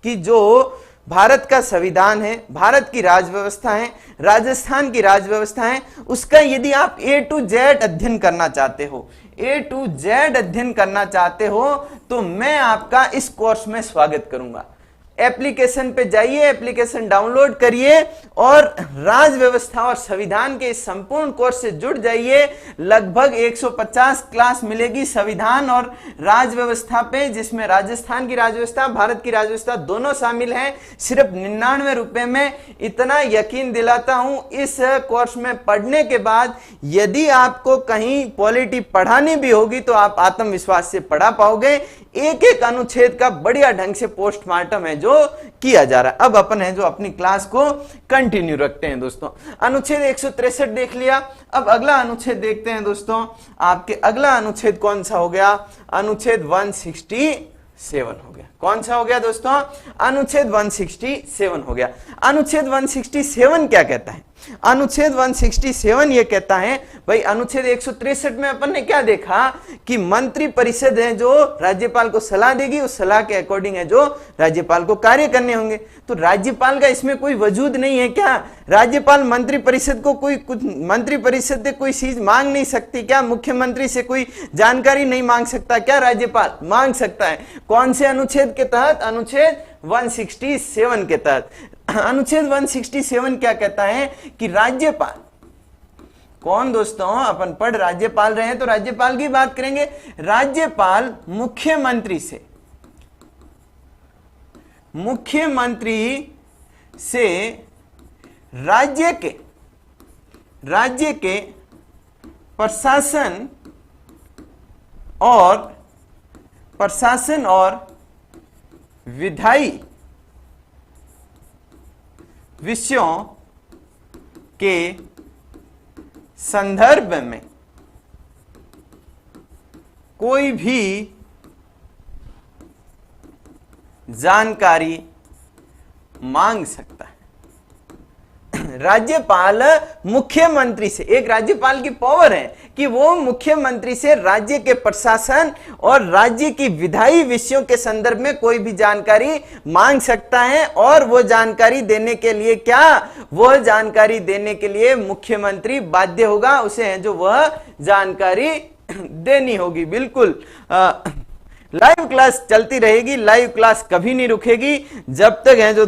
कि जो भारत का संविधान है, भारत की राजव्यवस्था है, राजस्थान की राजव्यवस्था है, उसका यदि आप A to Z अध्ययन करना चाहते हो, A to Z अध्ययन करना चाहते हो, तो मैं आपका इस कोर्स में स्वागत करूंगा। एप्लीकेशन पे जाइए, एप्लीकेशन डाउनलोड करिए और राज व्यवस्था और संविधान के इस संपूर्ण कोर्स से जुड़ जाइए। लगभग 150 क्लास मिलेगी संविधान और राज व्यवस्था पे, जिसमें राजस्थान की राजव्यवस्था, भारत की राजव्यवस्था दोनों शामिल हैं। सिर्फ 99 रुपए में। इतना यकीन दिलाता हूं इस कोर्स में पढ़ने के बाद यदि आपको कहीं पॉलिटी पढ़ानी भी होगी तो आप आत्मविश्वास से पढ़ा पाओगे। एक एक अनुच्छेद का बढ़िया ढंग से पोस्टमार्टम है जो किया जा रहा है। अब अपन है जो अपनी क्लास को कंटिन्यू रखते हैं दोस्तों। अनुच्छेद 163 देख लिया, अब अगला अनुच्छेद देखते हैं दोस्तों। आपके अगला अनुच्छेद कौन सा हो गया? अनुच्छेद 167 हो गया। कौन सा हो गया दोस्तों? अनुच्छेद 167 हो गया। अनुच्छेद 167 क्या कहता है? अनुच्छेद 167 ये कहता है, भाई अनुच्छेद 163 में अपन ने क्या देखा कि मंत्री परिषद है जो राज्यपाल को सलाह देगी, उस सलाह के अकॉर्डिंग है जो राज्यपाल को कार्य करने होंगे। तो राज्यपाल का इसमें कोई वजूद नहीं है क्या? राज्यपाल मंत्री परिषद को कुछ मंत्री परिषद से कोई चीज मांग नहीं सकती क्या? मुख्यमंत्री से कोई जानकारी नहीं मांग सकता क्या? राज्यपाल मांग सकता है। कौन से अनुच्छेद के तहत? अनुच्छेद 167 के तहत। अनुच्छेद 167 क्या कहता है कि राज्यपाल कौन दोस्तों? अपन पढ़ राज्यपाल रहे हैं तो राज्यपाल की बात करेंगे। राज्यपाल मुख्यमंत्री से राज्य के प्रशासन और विधायी विषयों के संदर्भ में कोई भी जानकारी मांग सकता है। राज्यपाल मुख्यमंत्री से, एक राज्यपाल की पावर है कि वो मुख्यमंत्री से राज्य के प्रशासन और राज्य की विधायी विषयों के संदर्भ में कोई भी जानकारी मांग सकता है। और वो जानकारी देने के लिए वो जानकारी देने के लिए मुख्यमंत्री बाध्य होगा, उसे है जो वह जानकारी देनी होगी। बिल्कुल लाइव क्लास चलती रहेगी, लाइव क्लास कभी नहीं रुकेगी जब तक है जो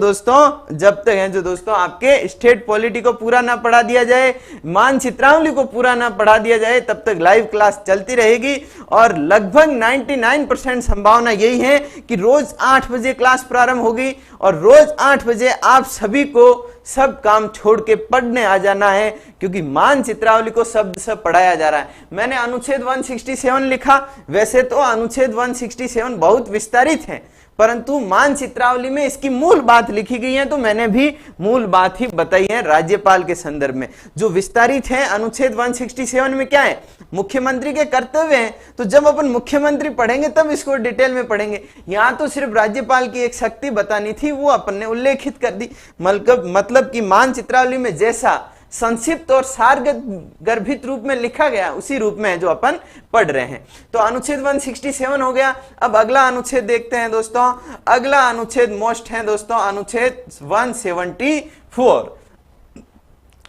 दोस्तों आपके स्टेट पॉलिटी को पूरा ना पढ़ा दिया जाए, मानचित्रावली को पूरा ना पढ़ा दिया जाए, तब तक लाइव क्लास चलती रहेगी। और लगभग 99% संभावना यही है कि रोज 8 बजे क्लास प्रारंभ होगी और रोज 8 बजे आप सभी को सब काम छोड़ के पढ़ने आ जाना है, क्योंकि मानचित्रावली को शब्द से पढ़ाया जा रहा है। मैंने अनुच्छेद 167 लिखा, वैसे तो अनुच्छेद 167 बहुत विस्तारित है, परंतु मानचित्रावली में इसकी मूल बात लिखी गई है, तो मैंने भी मूल बात ही बताई है राज्यपाल के संदर्भ में। जो विस्तारित है अनुच्छेद 167 में क्या है? मुख्यमंत्री के कर्तव्य हैं। तो जब अपन मुख्यमंत्री पढ़ेंगे तब इसको डिटेल में पढ़ेंगे। यहां तो सिर्फ राज्यपाल की एक शक्ति बतानी थी, वो अपन ने उल्लेखित कर दी। मतलब कि मानचित्रावली में जैसा संक्षिप्त और सारगर्भित रूप में लिखा गया उसी रूप में है जो अपन पढ़ रहे हैं। तो अनुच्छेद 167 हो गया। अब अगला अनुच्छेद देखते हैं दोस्तों। अगला अनुच्छेद मोस्ट है दोस्तों, अनुच्छेद 174।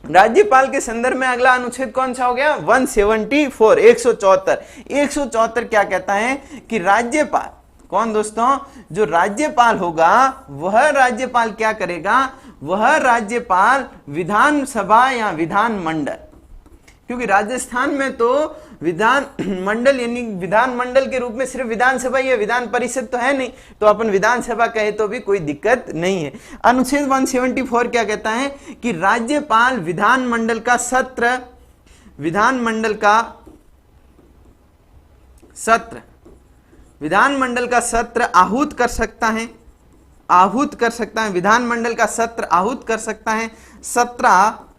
राज्यपाल के संदर्भ में अगला अनुच्छेद कौन सा हो गया? 174, 174 क्या कहता है कि राज्यपाल कौन दोस्तों? जो राज्यपाल होगा वह राज्यपाल क्या करेगा? वह राज्यपाल विधानसभा या विधानमंडल, क्योंकि राजस्थान में तो विधानमंडल यानी विधानमंडल के रूप में सिर्फ विधानसभा या विधान परिषद तो है नहीं, तो अपन विधानसभा कहे तो भी कोई दिक्कत नहीं है। अनुच्छेद 174 क्या कहता है कि राज्यपाल विधानमंडल का सत्र, विधानमंडल का सत्र आहूत कर सकता है, आहूत कर सकता है, विधानमंडल का सत्र आहूत कर सकता है, सत्रावसान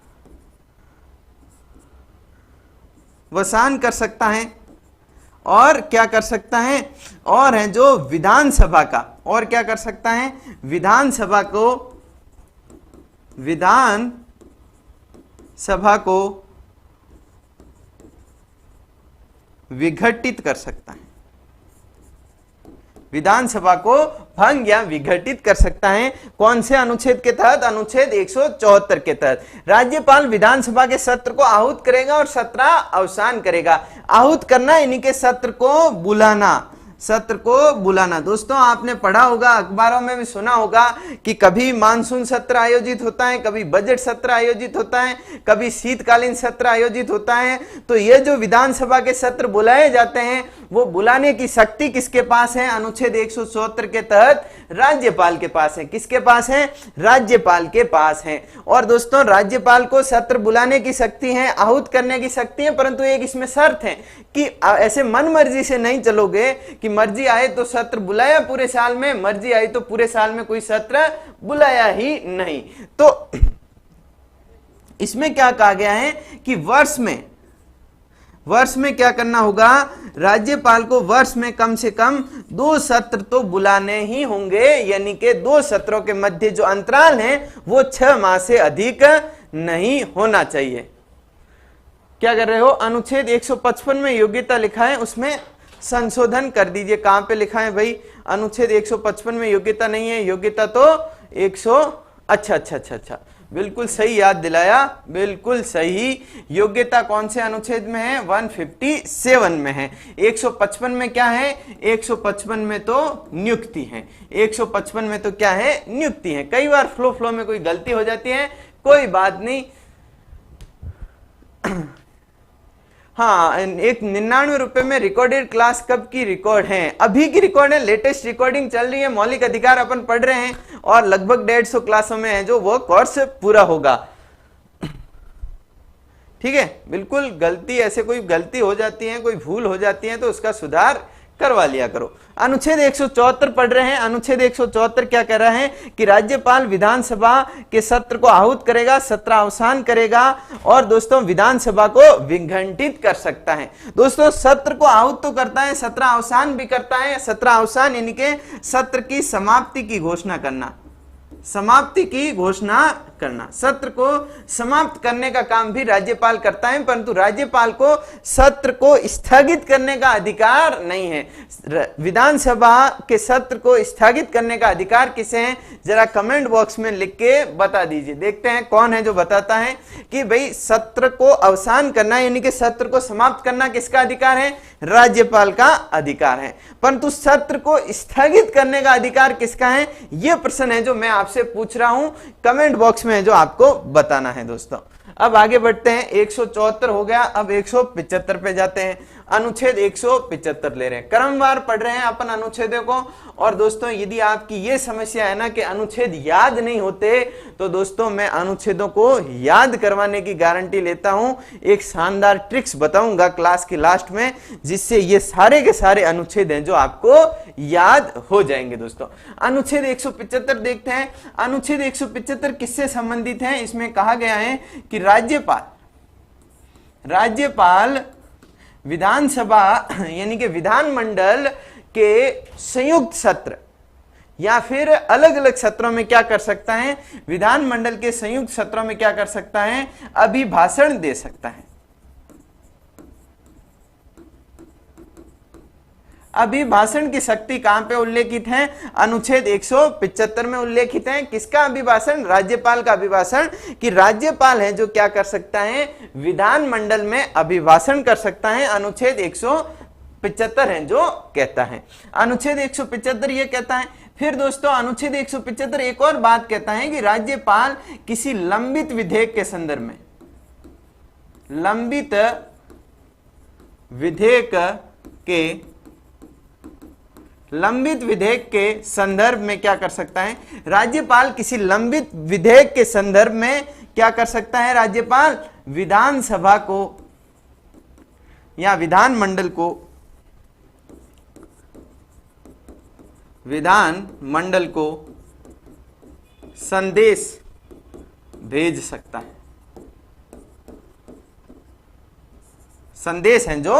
कर सकता है, और क्या कर सकता है, और है जो विधानसभा का, और क्या कर सकता है, विधानसभा को विघटित कर सकता है, विधानसभा को भंग या विघटित कर सकता है। कौन से अनुच्छेद के तहत? अनुच्छेद 174 के तहत। राज्यपाल विधानसभा के सत्र को आहूत करेगा और सत्रावसान करेगा। आहूत करना यानी कि सत्र को बुलाना, सत्र को बुलाना। दोस्तों आपने पढ़ा होगा, अखबारों में भी सुना होगा कि कभी मानसून सत्र आयोजित होता है, कभी बजट सत्र आयोजित होता है, कभी शीतकालीन सत्र आयोजित होता है। तो ये जो विधानसभा के सत्र बुलाए जाते हैं वो बुलाने की शक्ति किसके पास है? अनुच्छेद 174 के तहत राज्यपाल के पास है। किसके पास है? राज्यपाल के पास है। और दोस्तों राज्यपाल को सत्र बुलाने की शक्ति है, आहूत करने की शक्ति है, परंतु एक इसमें शर्त है कि ऐसे मन मर्जी से नहीं चलोगे कि मर्जी आए तो सत्र बुलाया पूरे साल में, मर्जी आई तो पूरे साल में कोई सत्र बुलाया ही नहीं। तो इसमें क्या कहा गया है कि वर्ष में क्या करना होगा? राज्यपाल को वर्ष में कम से कम 2 सत्र तो बुलाने ही होंगे, यानी कि 2 सत्रों के मध्य जो अंतराल है वो 6 माह से अधिक नहीं होना चाहिए। क्या कर रहे हो? अनुच्छेद 155 में योग्यता लिखा है, उसमें संशोधन कर दीजिए। कहां पे लिखा है भाई? अनुच्छेद 155 में योग्यता नहीं है, योग्यता तो 100। अच्छा, बिल्कुल सही याद दिलाया, बिल्कुल सही। योग्यता कौन से अनुच्छेद में है? 157 में है। 155 में क्या है? 155 में तो नियुक्ति है। 155 में तो क्या है? नियुक्ति है। कई बार फ्लो में कोई गलती हो जाती है, कोई बात नहीं। हाँ, एक 99 रुपए में रिकॉर्डेड क्लास कब की रिकॉर्ड है? अभी की रिकॉर्ड है, लेटेस्ट रिकॉर्डिंग चल रही है। मौलिक अधिकार अपन पढ़ रहे हैं और लगभग 150 क्लासों में है जो वो कोर्स पूरा होगा। ठीक है, बिल्कुल गलती, ऐसे कोई गलती हो जाती है, कोई भूल हो जाती है तो उसका सुधार करवा लिया करो। अनुच्छेद 174 पढ़ रहे हैं। अनुच्छेद 174 क्या कह रहा है कि राज्यपाल विधानसभा के सत्र को आहूत करेगा, सत्रावसान करेगा और दोस्तों विधानसभा को विघटित कर सकता है। दोस्तों सत्र को आहूत तो करता है, सत्रावसान भी करता है। सत्रावसान यानी कि सत्र की समाप्ति की घोषणा करना, समाप्ति की घोषणा करना। सत्र को समाप्त करने का काम भी राज्यपाल करता है, परंतु राज्यपाल को सत्र को स्थगित करने का अधिकार नहीं है। विधानसभा के सत्र को स्थगित करने का अधिकार किसे है? जरा कमेंट बॉक्स में लिख के बता दीजिए। देखते हैं कौन है जो बताता है कि भाई सत्र को अवसान करना यानी कि सत्र को समाप्त करना किसका अधिकार है? राज्यपाल का अधिकार है। परंतु सत्र को स्थगित करने का अधिकार किसका है? यह प्रश्न है जो मैं आपसे पूछ रहा हूं, कमेंट बॉक्स में है जो आपको बताना है। दोस्तों अब आगे बढ़ते हैं। 174 हो गया, अब 175 पे जाते हैं। अनुच्छेद 175 ले रहे हैं, क्रमवार पढ़ रहे हैं अपन अनुच्छेदों को। और दोस्तों यदि आपकी ये समस्या है ना कि अनुच्छेद याद नहीं होते, तो दोस्तों मैं अनुच्छेदों को याद करवाने की गारंटी लेता हूं। एक शानदार ट्रिक्स बताऊंगा क्लास के लास्ट में, जिससे ये सारे के सारे अनुच्छेद हैं जो आपको याद हो जाएंगे। दोस्तों अनुच्छेद 175 देखते हैं। अनुच्छेद 175 किससे संबंधित है? इसमें कहा गया है कि राज्यपाल विधानसभा यानी कि विधानमंडल के संयुक्त सत्र या फिर अलग अलग सत्रों में क्या कर सकता है? विधानमंडल के संयुक्त सत्रों में क्या कर सकता है? अभिभाषण दे सकता है। अभिभाषण की शक्ति कहां पे उल्लेखित है? अनुच्छेद 175 में उल्लेखित है। किसका अभिभाषण? राज्यपाल का अभिभाषण। कि राज्यपाल है जो क्या कर सकता है? विधानमंडल में अभिभाषण कर सकता है। अनुच्छेद 175 है जो कहता है। अनुच्छेद 175 ये कहता है। फिर दोस्तों अनुच्छेद 175 एक और बात कहता है कि राज्यपाल किसी लंबित विधेयक के संदर्भ में, लंबित विधेयक के संदर्भ में क्या कर सकता है? राज्यपाल किसी लंबित विधेयक के संदर्भ में क्या कर सकता है? राज्यपाल विधानसभा को या विधानमंडल को विधान मंडल को संदेश भेज सकता है। संदेश है जो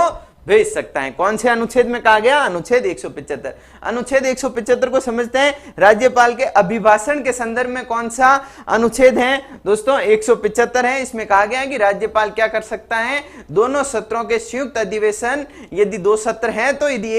भेज सकता है। कौन से अनुच्छेद में कहा गया? अनुच्छेद 175। अनुच्छेद 175 को समझते हैं। राज्यपाल के अभिभाषण के संदर्भ में कौन सा अनुच्छेद है दोस्तों? 175 है। इसमें कहा गया है कि राज्यपाल क्या कर सकता है? दोनों सत्रों के संयुक्त अधिवेशन, यदि 2 सत्र हैं तो यदि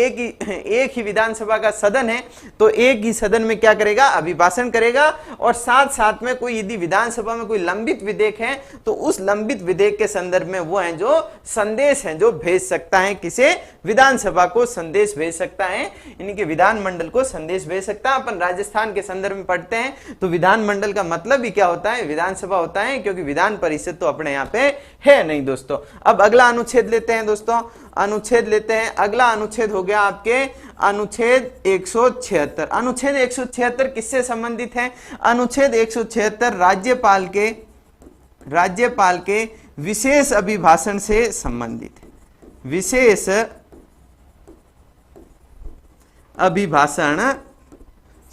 एक ही विधानसभा का सदन है तो एक ही सदन में क्या करेगा? अभिभाषण करेगा। और साथ साथ में कोई यदि विधानसभा में कोई लंबित विधेयक है तो उस लंबित विधेयक के संदर्भ में वो है जो संदेश है जो भेज सकता है। किसे? विधानसभा को संदेश भेज सकता है, यानी कि विधानमंडल को संदेश भेज सकता है। अपन राजस्थान के संदर्भ में पढ़ते हैं तो विधानमंडल का मतलब ही क्या होता है? विधानसभा होता है, क्योंकि विधान परिषद तो अपने यहाँ पे है नहीं दोस्तों। अब अगला अनुच्छेद लेते हैं दोस्तों, अनुच्छेद लेते हैं। अगला अनुच्छेद हो गया आपके अनुच्छेद 176। अनुच्छेद 176 किससे संबंधित है? अनुच्छेद 176 राज्यपाल के विशेष अभिभाषण से संबंधित है। विशेष अभिभाषण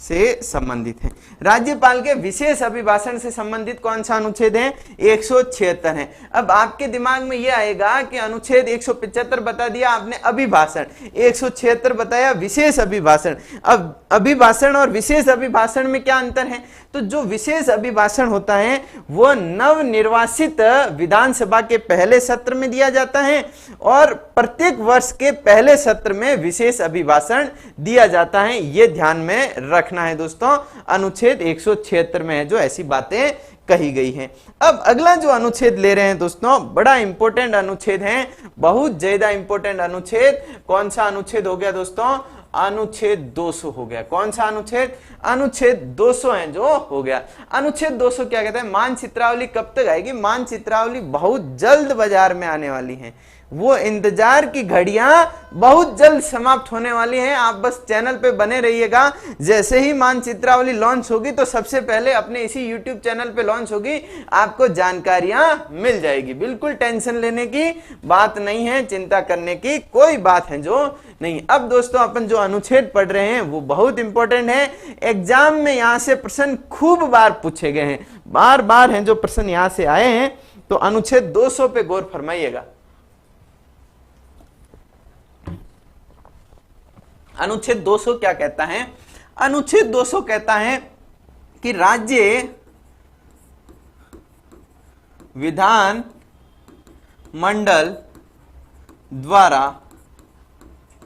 से संबंधित है। राज्यपाल के विशेष अभिभाषण से संबंधित कौन सा अनुच्छेद है? 176 है। अब आपके दिमाग में यह आएगा कि अनुच्छेद 175 बता दिया आपने अभिभाषण, 176 बताया विशेष अभिभाषण। अब अभिभाषण और विशेष अभिभाषण में क्या अंतर है? तो जो विशेष अभिभाषण होता है वो नवनिर्वाचित विधानसभा के पहले सत्र में दिया जाता है और प्रत्येक वर्ष के पहले सत्र में विशेष अभिभाषण दिया जाता है। ये ध्यान में रखना है दोस्तों। अनुच्छेद 176 में है जो ऐसी बातें कही गई हैं। अब अगला जो अनुच्छेद ले रहे हैं दोस्तों, बड़ा इंपॉर्टेंट अनुच्छेद है, बहुत ज्यादा इंपॉर्टेंट अनुच्छेद। कौन सा अनुच्छेद हो गया दोस्तों? अनुच्छेद 200 हो गया। कौन सा अनुच्छेद? अनुच्छेद 200 है जो हो गया। अनुच्छेद 200 क्या कहता है? मानचित्रावली कब तक आएगी? मानचित्रावली बहुत जल्द बाजार में आने वाली है। वो इंतजार की घड़ियां बहुत जल्द समाप्त होने वाली हैं। आप बस चैनल पे बने रहिएगा। जैसे ही मानचित्रावली लॉन्च होगी तो सबसे पहले अपने इसी YouTube चैनल पे लॉन्च होगी, आपको जानकारियां मिल जाएगी। बिल्कुल टेंशन लेने की बात नहीं है, चिंता करने की कोई बात है जो नहीं। अब दोस्तों अपन जो अनुच्छेद पढ़ रहे हैं वो बहुत इंपॉर्टेंट है। एग्जाम में यहां से प्रश्न खूब बार पूछे गए हैं, बार बार हैं जो प्रश्न यहां से आए हैं। तो अनुच्छेद 200 पे गौर फरमाइएगा। अनुच्छेद 200 क्या कहता है? अनुच्छेद 200 कहता है कि राज्य विधान मंडल द्वारा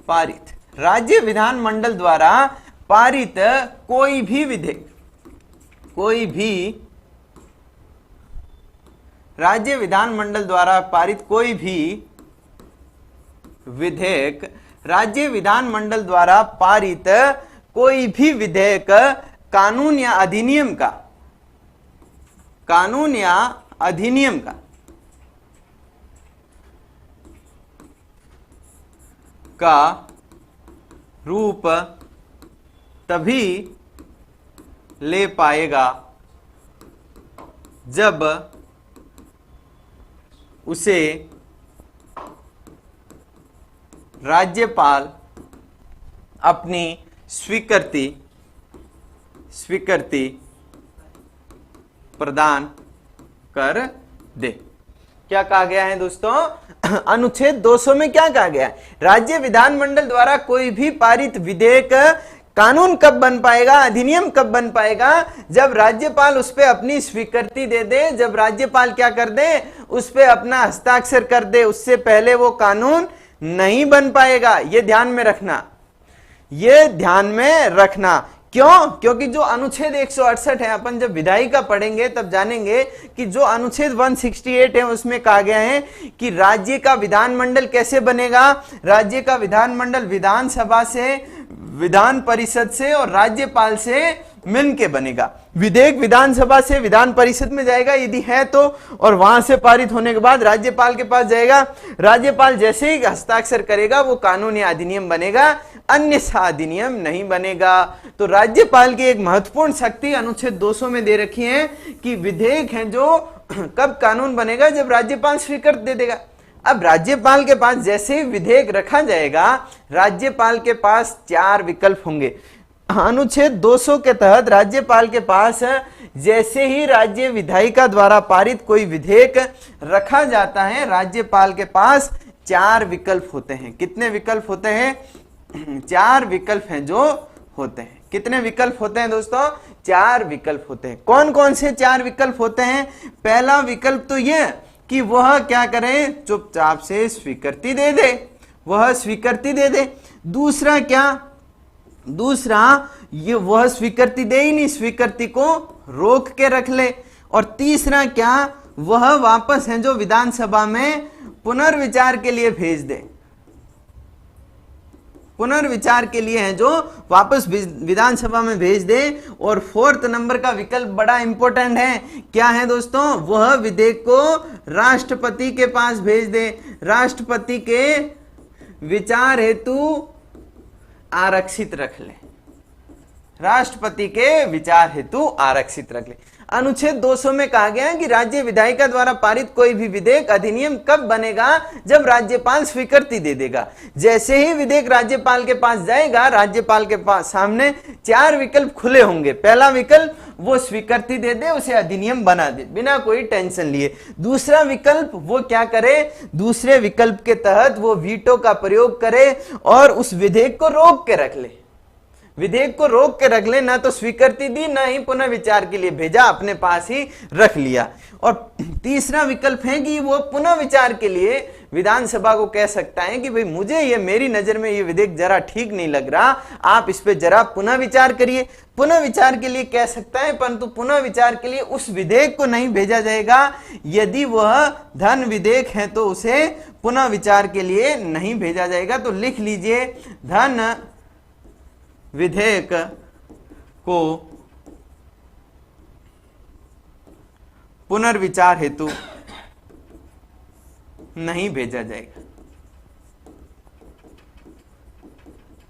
पारित, राज्य विधान मंडल द्वारा पारित कोई भी विधेयक, राज्य विधान मंडल द्वारा पारित कोई भी विधेयक, राज्य विधान मंडल द्वारा पारित कोई भी विधेयक कानून या अधिनियम का रूप तभी ले पाएगा जब उसे राज्यपाल अपनी स्वीकृति प्रदान कर दे। क्या कहा गया है दोस्तों? अनुच्छेद 200 में क्या कहा गया है? राज्य विधानमंडल द्वारा कोई भी पारित विधेयक कानून कब बन पाएगा, अधिनियम कब बन पाएगा? जब राज्यपाल उस पे अपनी स्वीकृति दे दे, जब राज्यपाल क्या कर दे, उस पे अपना हस्ताक्षर कर दे। उससे पहले वो कानून नहीं बन पाएगा। ये ध्यान में रखना, ये ध्यान में रखना। क्यों? क्योंकि जो अनुच्छेद 168 है, अपन जब विधायिका पढ़ेंगे तब जानेंगे कि जो अनुच्छेद 168 है उसमें कहा गया है कि राज्य का विधानमंडल कैसे बनेगा। राज्य का विधानमंडल विधानसभा से, विधान परिषद से और राज्यपाल से मिलके बनेगा। विधेयक विधानसभा से विधान परिषद में जाएगा यदि है तो, और वहां से पारित होने के बाद राज्यपाल के पास जाएगा। राज्यपाल जैसे ही हस्ताक्षर करेगा वो कानून या अधिनियम बनेगा, अन्यथा अधिनियम नहीं बनेगा। तो राज्यपाल की एक महत्वपूर्ण शक्ति अनुच्छेद 200 में दे रखी है कि विधेयक है जो कब कानून बनेगा, जब राज्यपाल स्वीकृति दे देगा। अब राज्यपाल के पास जैसे ही विधेयक रखा जाएगा, राज्यपाल के पास 4 विकल्प होंगे। अनुच्छेद 200 के तहत राज्यपाल के पास जैसे ही राज्य विधायिका द्वारा पारित कोई विधेयक रखा जाता है, राज्यपाल के पास 4 विकल्प होते हैं। कितने विकल्प होते हैं? 4 विकल्प हैं जो होते हैं। कितने विकल्प होते हैं दोस्तों? 4 विकल्प होते हैं। कौन कौन से 4 विकल्प होते हैं? पहला विकल्प तो यह कि वह क्या करे, चुपचाप से स्वीकृति दे दे, वह स्वीकृति दे दे। दूसरा क्या? दूसरा ये वह स्वीकृति दे ही नहीं, स्वीकृति को रोक के रख ले। और तीसरा क्या? वह वापस है जो विधानसभा में पुनर्विचार के लिए भेज दे, पुनर्विचार के लिए है जो वापस विधानसभा में भेज दे। और 4th नंबर का विकल्प बड़ा इंपॉर्टेंट है। क्या है दोस्तों? वह विधेयक को राष्ट्रपति के पास भेज दे, राष्ट्रपति के विचार हेतु आरक्षित रख ले, राष्ट्रपति के विचार हेतु आरक्षित रख ले। अनुच्छेद 200 में कहा गया है कि राज्य विधायिका द्वारा पारित कोई भी विधेयक अधिनियम कब बनेगा? जब राज्यपाल स्वीकृति दे देगा। जैसे ही विधेयक राज्यपाल के पास जाएगा, राज्यपाल के पास सामने 4 विकल्प खुले होंगे। पहला विकल्प वो स्वीकृति दे दे, उसे अधिनियम बना दे बिना कोई टेंशन लिए। दूसरा विकल्प वो क्या करे? दूसरे विकल्प के तहत वो वीटो का प्रयोग करे और उस विधेयक को रोक के रख ले, विधेयक को रोक के रख ले, ना तो स्वीकृति दी ना ही पुनः विचार के लिए भेजा, अपने पास ही रख लिया। और तीसरा विकल्प है कि वो पुनः विचार के लिए विधानसभा को कह सकता है कि भाई मुझे ये, मेरी नजर में ये विधेयक जरा ठीक नहीं लग रहा, आप इस पे जरा पुनः विचार करिए। पुनः विचार के लिए कह सकता है, परंतु पुनः विचार के लिए उस विधेयक को नहीं भेजा जाएगा। यदि वह धन विधेयक है तो उसे पुनः विचार के लिए नहीं भेजा जाएगा। तो लिख लीजिए, धन विधेयक को पुनर्विचार हेतु नहीं भेजा जाएगा।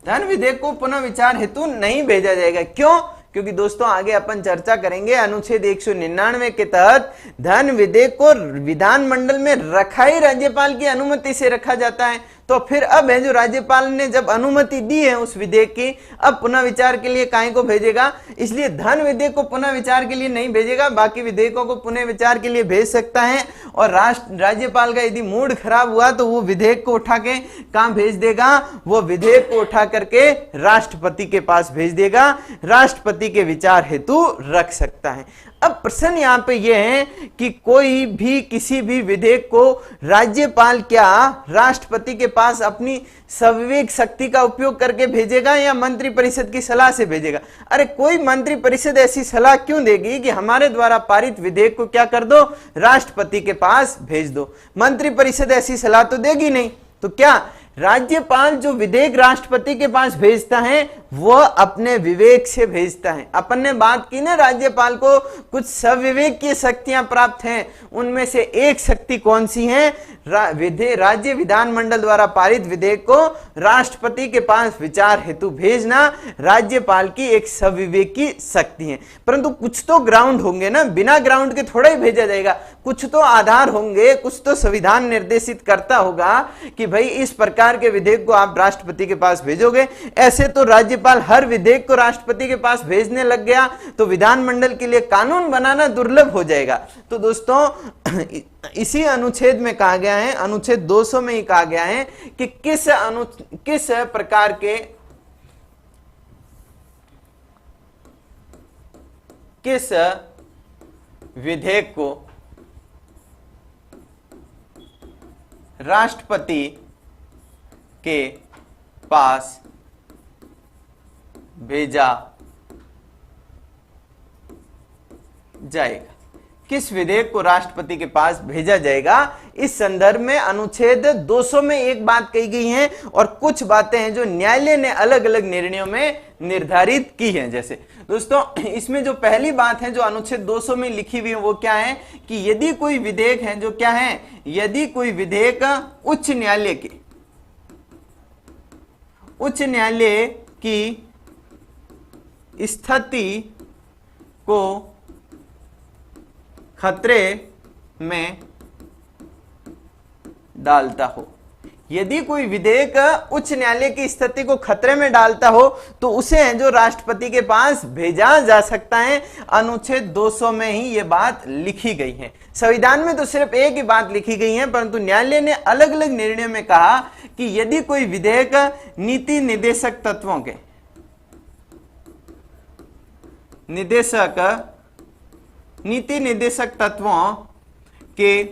धन विधेयक को पुनर्विचार हेतु नहीं भेजा जाएगा। क्यों? क्योंकि दोस्तों आगे अपन चर्चा करेंगे, अनुच्छेद 199 के तहत धन विधेयक को विधानमंडल में रखा ही राज्यपाल की अनुमति से रखा जाता है। तो फिर अब है जो राज्यपाल ने जब अनुमति दी है उस विधेयक की, अब पुनः विचार के लिए काहे को भेजेगा? इसलिए धन विधेयक को पुनः विचार के लिए नहीं भेजेगा, बाकी विधेयकों को पुनः विचार के लिए भेज सकता है। और राज्यपाल का यदि मूड खराब हुआ तो वो विधेयक को उठा के कहां भेज देगा? वो विधेयक को उठा करके राष्ट्रपति के पास भेज देगा, राष्ट्रपति के विचार हेतु रख सकता है। अब प्रश्न यहां पे यह है कि कोई भी किसी भी विधेयक को राज्यपाल क्या राष्ट्रपति के पास अपनी सविवेक शक्ति का उपयोग करके भेजेगा या मंत्री परिषद की सलाह से भेजेगा? अरे कोई मंत्री परिषद ऐसी सलाह क्यों देगी कि हमारे द्वारा पारित विधेयक को क्या कर दो, राष्ट्रपति के पास भेज दो? मंत्री परिषद ऐसी सलाह तो देगी नहीं। तो क्या राज्यपाल जो विधेयक राष्ट्रपति के पास भेजता है वह अपने विवेक से भेजता है। अपन ने बात की ना, राज्यपाल को कुछ सविवेक की शक्तियां प्राप्त हैं, उनमें से एक शक्ति कौन सी है? राज्य विधानमंडल द्वारा पारित विधेयक को राष्ट्रपति के पास विचार हेतु भेजना राज्यपाल की एक सविवेकी शक्ति है। परंतु कुछ तो ग्राउंड होंगे ना, बिना ग्राउंड के थोड़ा ही भेजा जाएगा। कुछ तो आधार होंगे, कुछ तो संविधान निर्देशित करता होगा कि भाई इस प्रकार के विधेयक को आप राष्ट्रपति के पास भेजोगे। ऐसे तो राज्यपाल हर विधेयक को राष्ट्रपति के पास भेजने लग गया तो विधानमंडल के लिए कानून बनाना दुर्लभ हो जाएगा। तो दोस्तों इसी अनुच्छेद में कहा गया है, अनुच्छेद 200 में ही कहा गया है कि किस प्रकार के किस विधेयक को राष्ट्रपति के पास भेजा जाएगा, किस विधेयक को राष्ट्रपति के पास भेजा जाएगा। इस संदर्भ में अनुच्छेद 200 में एक बात कही गई है और कुछ बातें हैं जो न्यायालय ने अलग अलग निर्णयों में निर्धारित की हैं। जैसे दोस्तों इसमें जो पहली बात है जो अनुच्छेद 200 में लिखी हुई है वो क्या है कि यदि कोई विधेयक है जो क्या है, यदि कोई विधेयक उच्च न्यायालय की स्थिति को खतरे में डालता हो, यदि कोई विधेयक उच्च न्यायालय की स्थिति को खतरे में डालता हो तो उसे जो राष्ट्रपति के पास भेजा जा सकता है। अनुच्छेद 200 में ही यह बात लिखी गई है। संविधान में तो सिर्फ एक ही बात लिखी गई है, परंतु न्यायालय ने अलग अलग निर्णयों में कहा कि यदि कोई विधेयक नीति निर्देशक तत्वों के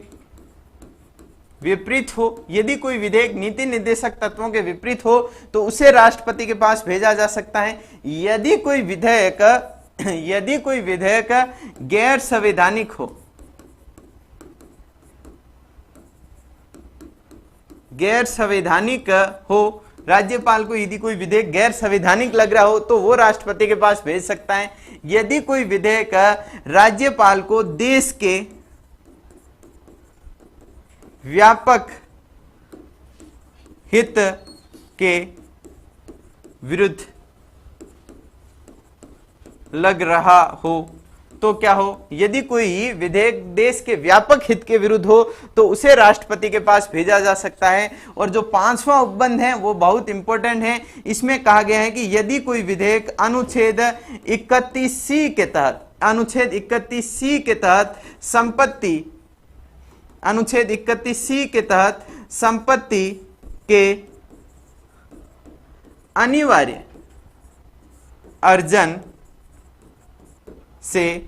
विपरीत हो, यदि कोई विधेयक नीति निर्देशक तत्वों के विपरीत हो तो उसे राष्ट्रपति के पास भेजा जा सकता है। यदि कोई विधेयक गैर संवैधानिक हो, राज्यपाल को यदि कोई विधेयक गैर संवैधानिक लग रहा हो तो वो राष्ट्रपति के पास भेज सकता है। यदि कोई विधेयक राज्यपाल को देश के व्यापक हित के विरुद्ध लग रहा हो तो क्या हो, यदि कोई विधेयक देश के व्यापक हित के विरुद्ध हो तो उसे राष्ट्रपति के पास भेजा जा सकता है। और जो 5वां उपबंध है वो बहुत इंपॉर्टेंट है। इसमें कहा गया है कि यदि कोई विधेयक अनुच्छेद 31C के तहत संपत्ति के अनिवार्य अर्जन से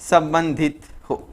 संबंधित हो,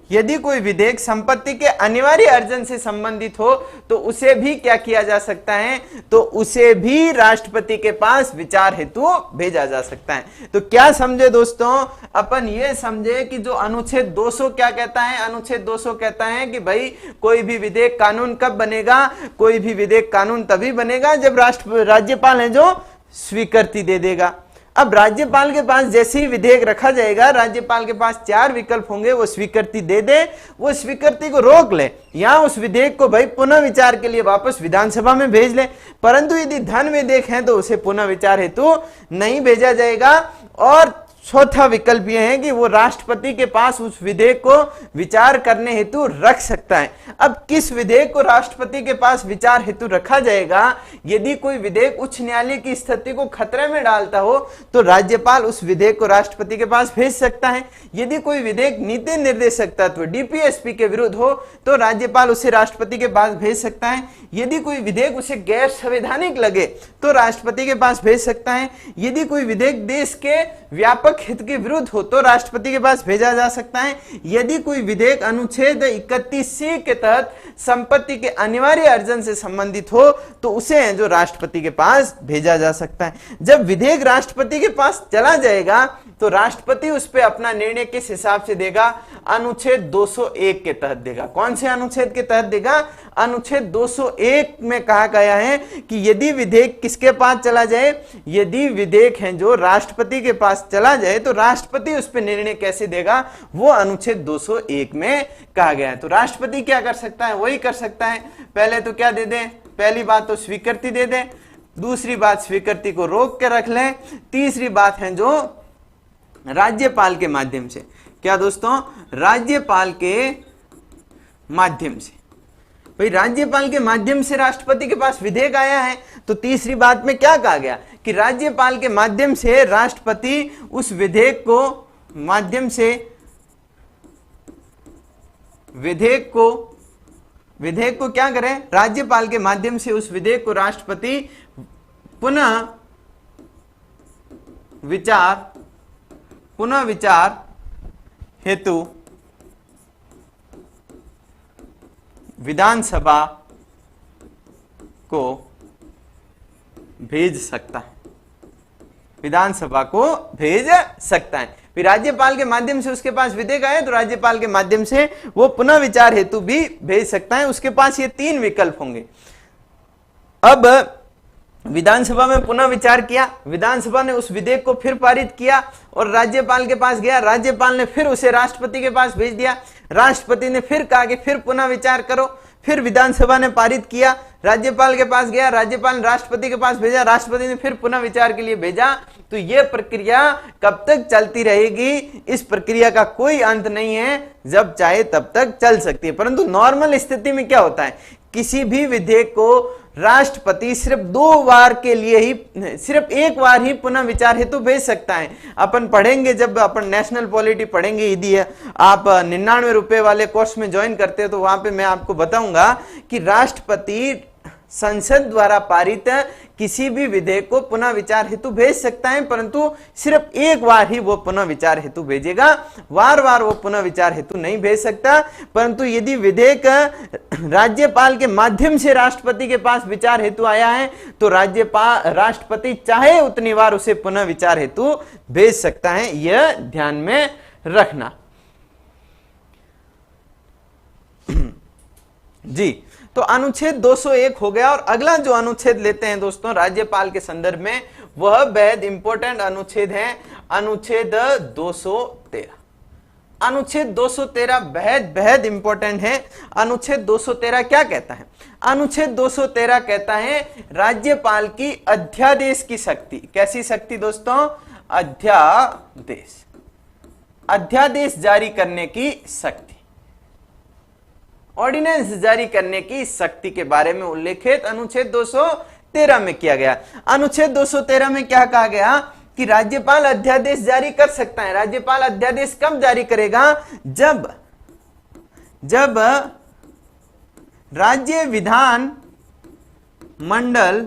यदि कोई विधेयक संपत्ति के अनिवार्य अर्जन से संबंधित हो तो उसे भी क्या किया जा सकता है, तो उसे भी राष्ट्रपति के पास विचार हेतु भेजा जा सकता है। तो क्या समझे दोस्तों, अपन ये समझे कि जो अनुच्छेद 200 क्या कहता है, अनुच्छेद 200 कहता है कि भाई कोई भी विधेयक कानून कब बनेगा, कोई भी विधेयक कानून तभी बनेगा जब राज्यपाल है जो स्वीकृति दे देगा। अब राज्यपाल के पास जैसे ही विधेयक रखा जाएगा, राज्यपाल के पास 4 विकल्प होंगे, वो स्वीकृति दे दे, वो स्वीकृति को रोक ले या उस विधेयक को भाई पुनः विचार के लिए वापस विधानसभा में भेज ले। परंतु यदि धन विधेयक है तो उसे पुनः विचार हेतु नहीं भेजा जाएगा। और चौथा विकल्प यह है कि वो राष्ट्रपति के पास उस विधेयक को विचार करने हेतु रख सकता है। अब किस विधेयक को राष्ट्रपति के पास विचार हेतु रखा जाएगा, यदि कोई विधेयक उच्च न्यायालय की स्थिति को खतरे में डालता हो तो राज्यपाल उस विधेयक को राष्ट्रपति के पास भेज सकता है। यदि कोई विधेयक नीति निर्देशक तत्व डीपीएसपी के विरुद्ध हो तो राज्यपाल उसे राष्ट्रपति के पास भेज सकता है। यदि कोई विधेयक उसे गैर संवैधानिक लगे तो राष्ट्रपति के पास भेज सकता है। यदि कोई विधेयक देश के व्यापक हित के विरुद्ध हो तो राष्ट्रपति के पास भेजा जा सकता है। यदि कोई विधेयक अनुच्छेद 31C के तहत संपत्ति के अनिवार्य अर्जन से संबंधित हो तो उसे जो राष्ट्रपति के पास भेजा जा सकता है। जब विधेयक राष्ट्रपति के पास चला जाएगा तो राष्ट्रपति उस पर अपना निर्णय किस हिसाब से देगा, अनुच्छेद 201 के तहत देगा। कौन से अनुच्छेद के तहत देगा, अनुच्छेद 201 में कहा गया है कि यदि विधेयक किसके पास चला जाए, यदि विधेयक है जो राष्ट्रपति के पास चला जाए तो राष्ट्रपति उस पर निर्णय कैसे देगा, वो अनुच्छेद 201 में कहा गया है। तो राष्ट्रपति क्या कर सकता है, वही कर सकता है। पहले तो क्या दे दे, पहली बात तो स्वीकृति दे दे, दूसरी बात स्वीकृति को रोक के रख ले, तीसरी बात है जो राज्यपाल के माध्यम से, क्या दोस्तों, राज्यपाल के माध्यम से, भाई राज्यपाल के माध्यम से राष्ट्रपति के पास विधेयक आया है तो तीसरी बात में क्या कहा गया कि राज्यपाल के माध्यम से राष्ट्रपति उस विधेयक को क्या करें, राज्यपाल के माध्यम से उस विधेयक को राष्ट्रपति पुनः विचार हेतु विधानसभा को भेज सकता है, विधानसभा को भेज सकता है। फिर राज्यपाल के माध्यम से उसके पास विधेयक आए तो राज्यपाल के माध्यम से वो पुनः विचार हेतु भी भेज सकता है। उसके पास ये 3 विकल्प होंगे। अब विधानसभा में पुनः विचार किया, विधानसभा ने उस विधेयक को फिर पारित किया और राज्यपाल के पास गया, राज्यपाल ने फिर उसे राष्ट्रपति के पास भेज दिया। राष्ट्रपति ने फिर कहा कि फिर पुनः विचार करो, फिर विधानसभा ने पारित किया, राज्यपाल के पास गया, राज्यपाल ने राष्ट्रपति के पास भेजा, राष्ट्रपति ने फिर पुनः विचार के लिए भेजा। तो यह प्रक्रिया कब तक चलती रहेगी? इस प्रक्रिया का कोई अंत नहीं है, जब चाहे तब तक चल सकती है। परंतु नॉर्मल स्थिति में क्या होता है, किसी भी विधेयक को राष्ट्रपति सिर्फ 2 बार के लिए ही, सिर्फ 1 बार ही पुनः विचार हेतु भेज सकता है। अपन पढ़ेंगे, जब अपन नेशनल पॉलिटी पढ़ेंगे, यदि आप 99 रुपए वाले कोर्स में ज्वाइन करते हो तो वहां पे मैं आपको बताऊंगा कि राष्ट्रपति संसद द्वारा पारित किसी भी विधेयक को पुनः विचार हेतु भेज सकता है, परंतु सिर्फ 1 बार ही वो पुनः विचार हेतु भेजेगा, बार बार वो पुनः विचार हेतु नहीं भेज सकता। परंतु यदि विधेयक राज्यपाल के माध्यम से राष्ट्रपति के पास विचार हेतु आया है तो राष्ट्रपति चाहे उतनी बार उसे पुनः विचार हेतु भेज सकता है, यह ध्यान में रखना जी। तो अनुच्छेद 201 हो गया, और अगला जो अनुच्छेद लेते हैं दोस्तों राज्यपाल के संदर्भ में, वह बेहद इंपॉर्टेंट अनुच्छेद है, अनुच्छेद 213। अनुच्छेद 213 बेहद इंपॉर्टेंट है। अनुच्छेद 213 क्या कहता है? अनुच्छेद 213 कहता है राज्यपाल की अध्यादेश की शक्ति। कैसी शक्ति दोस्तों? अध्यादेश, अध्यादेश जारी करने की शक्ति, ऑर्डिनेंस जारी करने की शक्ति के बारे में उल्लेखित अनुच्छेद 213 में किया गया। अनुच्छेद 213 में क्या कहा गया कि राज्यपाल अध्यादेश जारी कर सकता है। राज्यपाल अध्यादेश कब जारी करेगा? जब राज्य विधान मंडल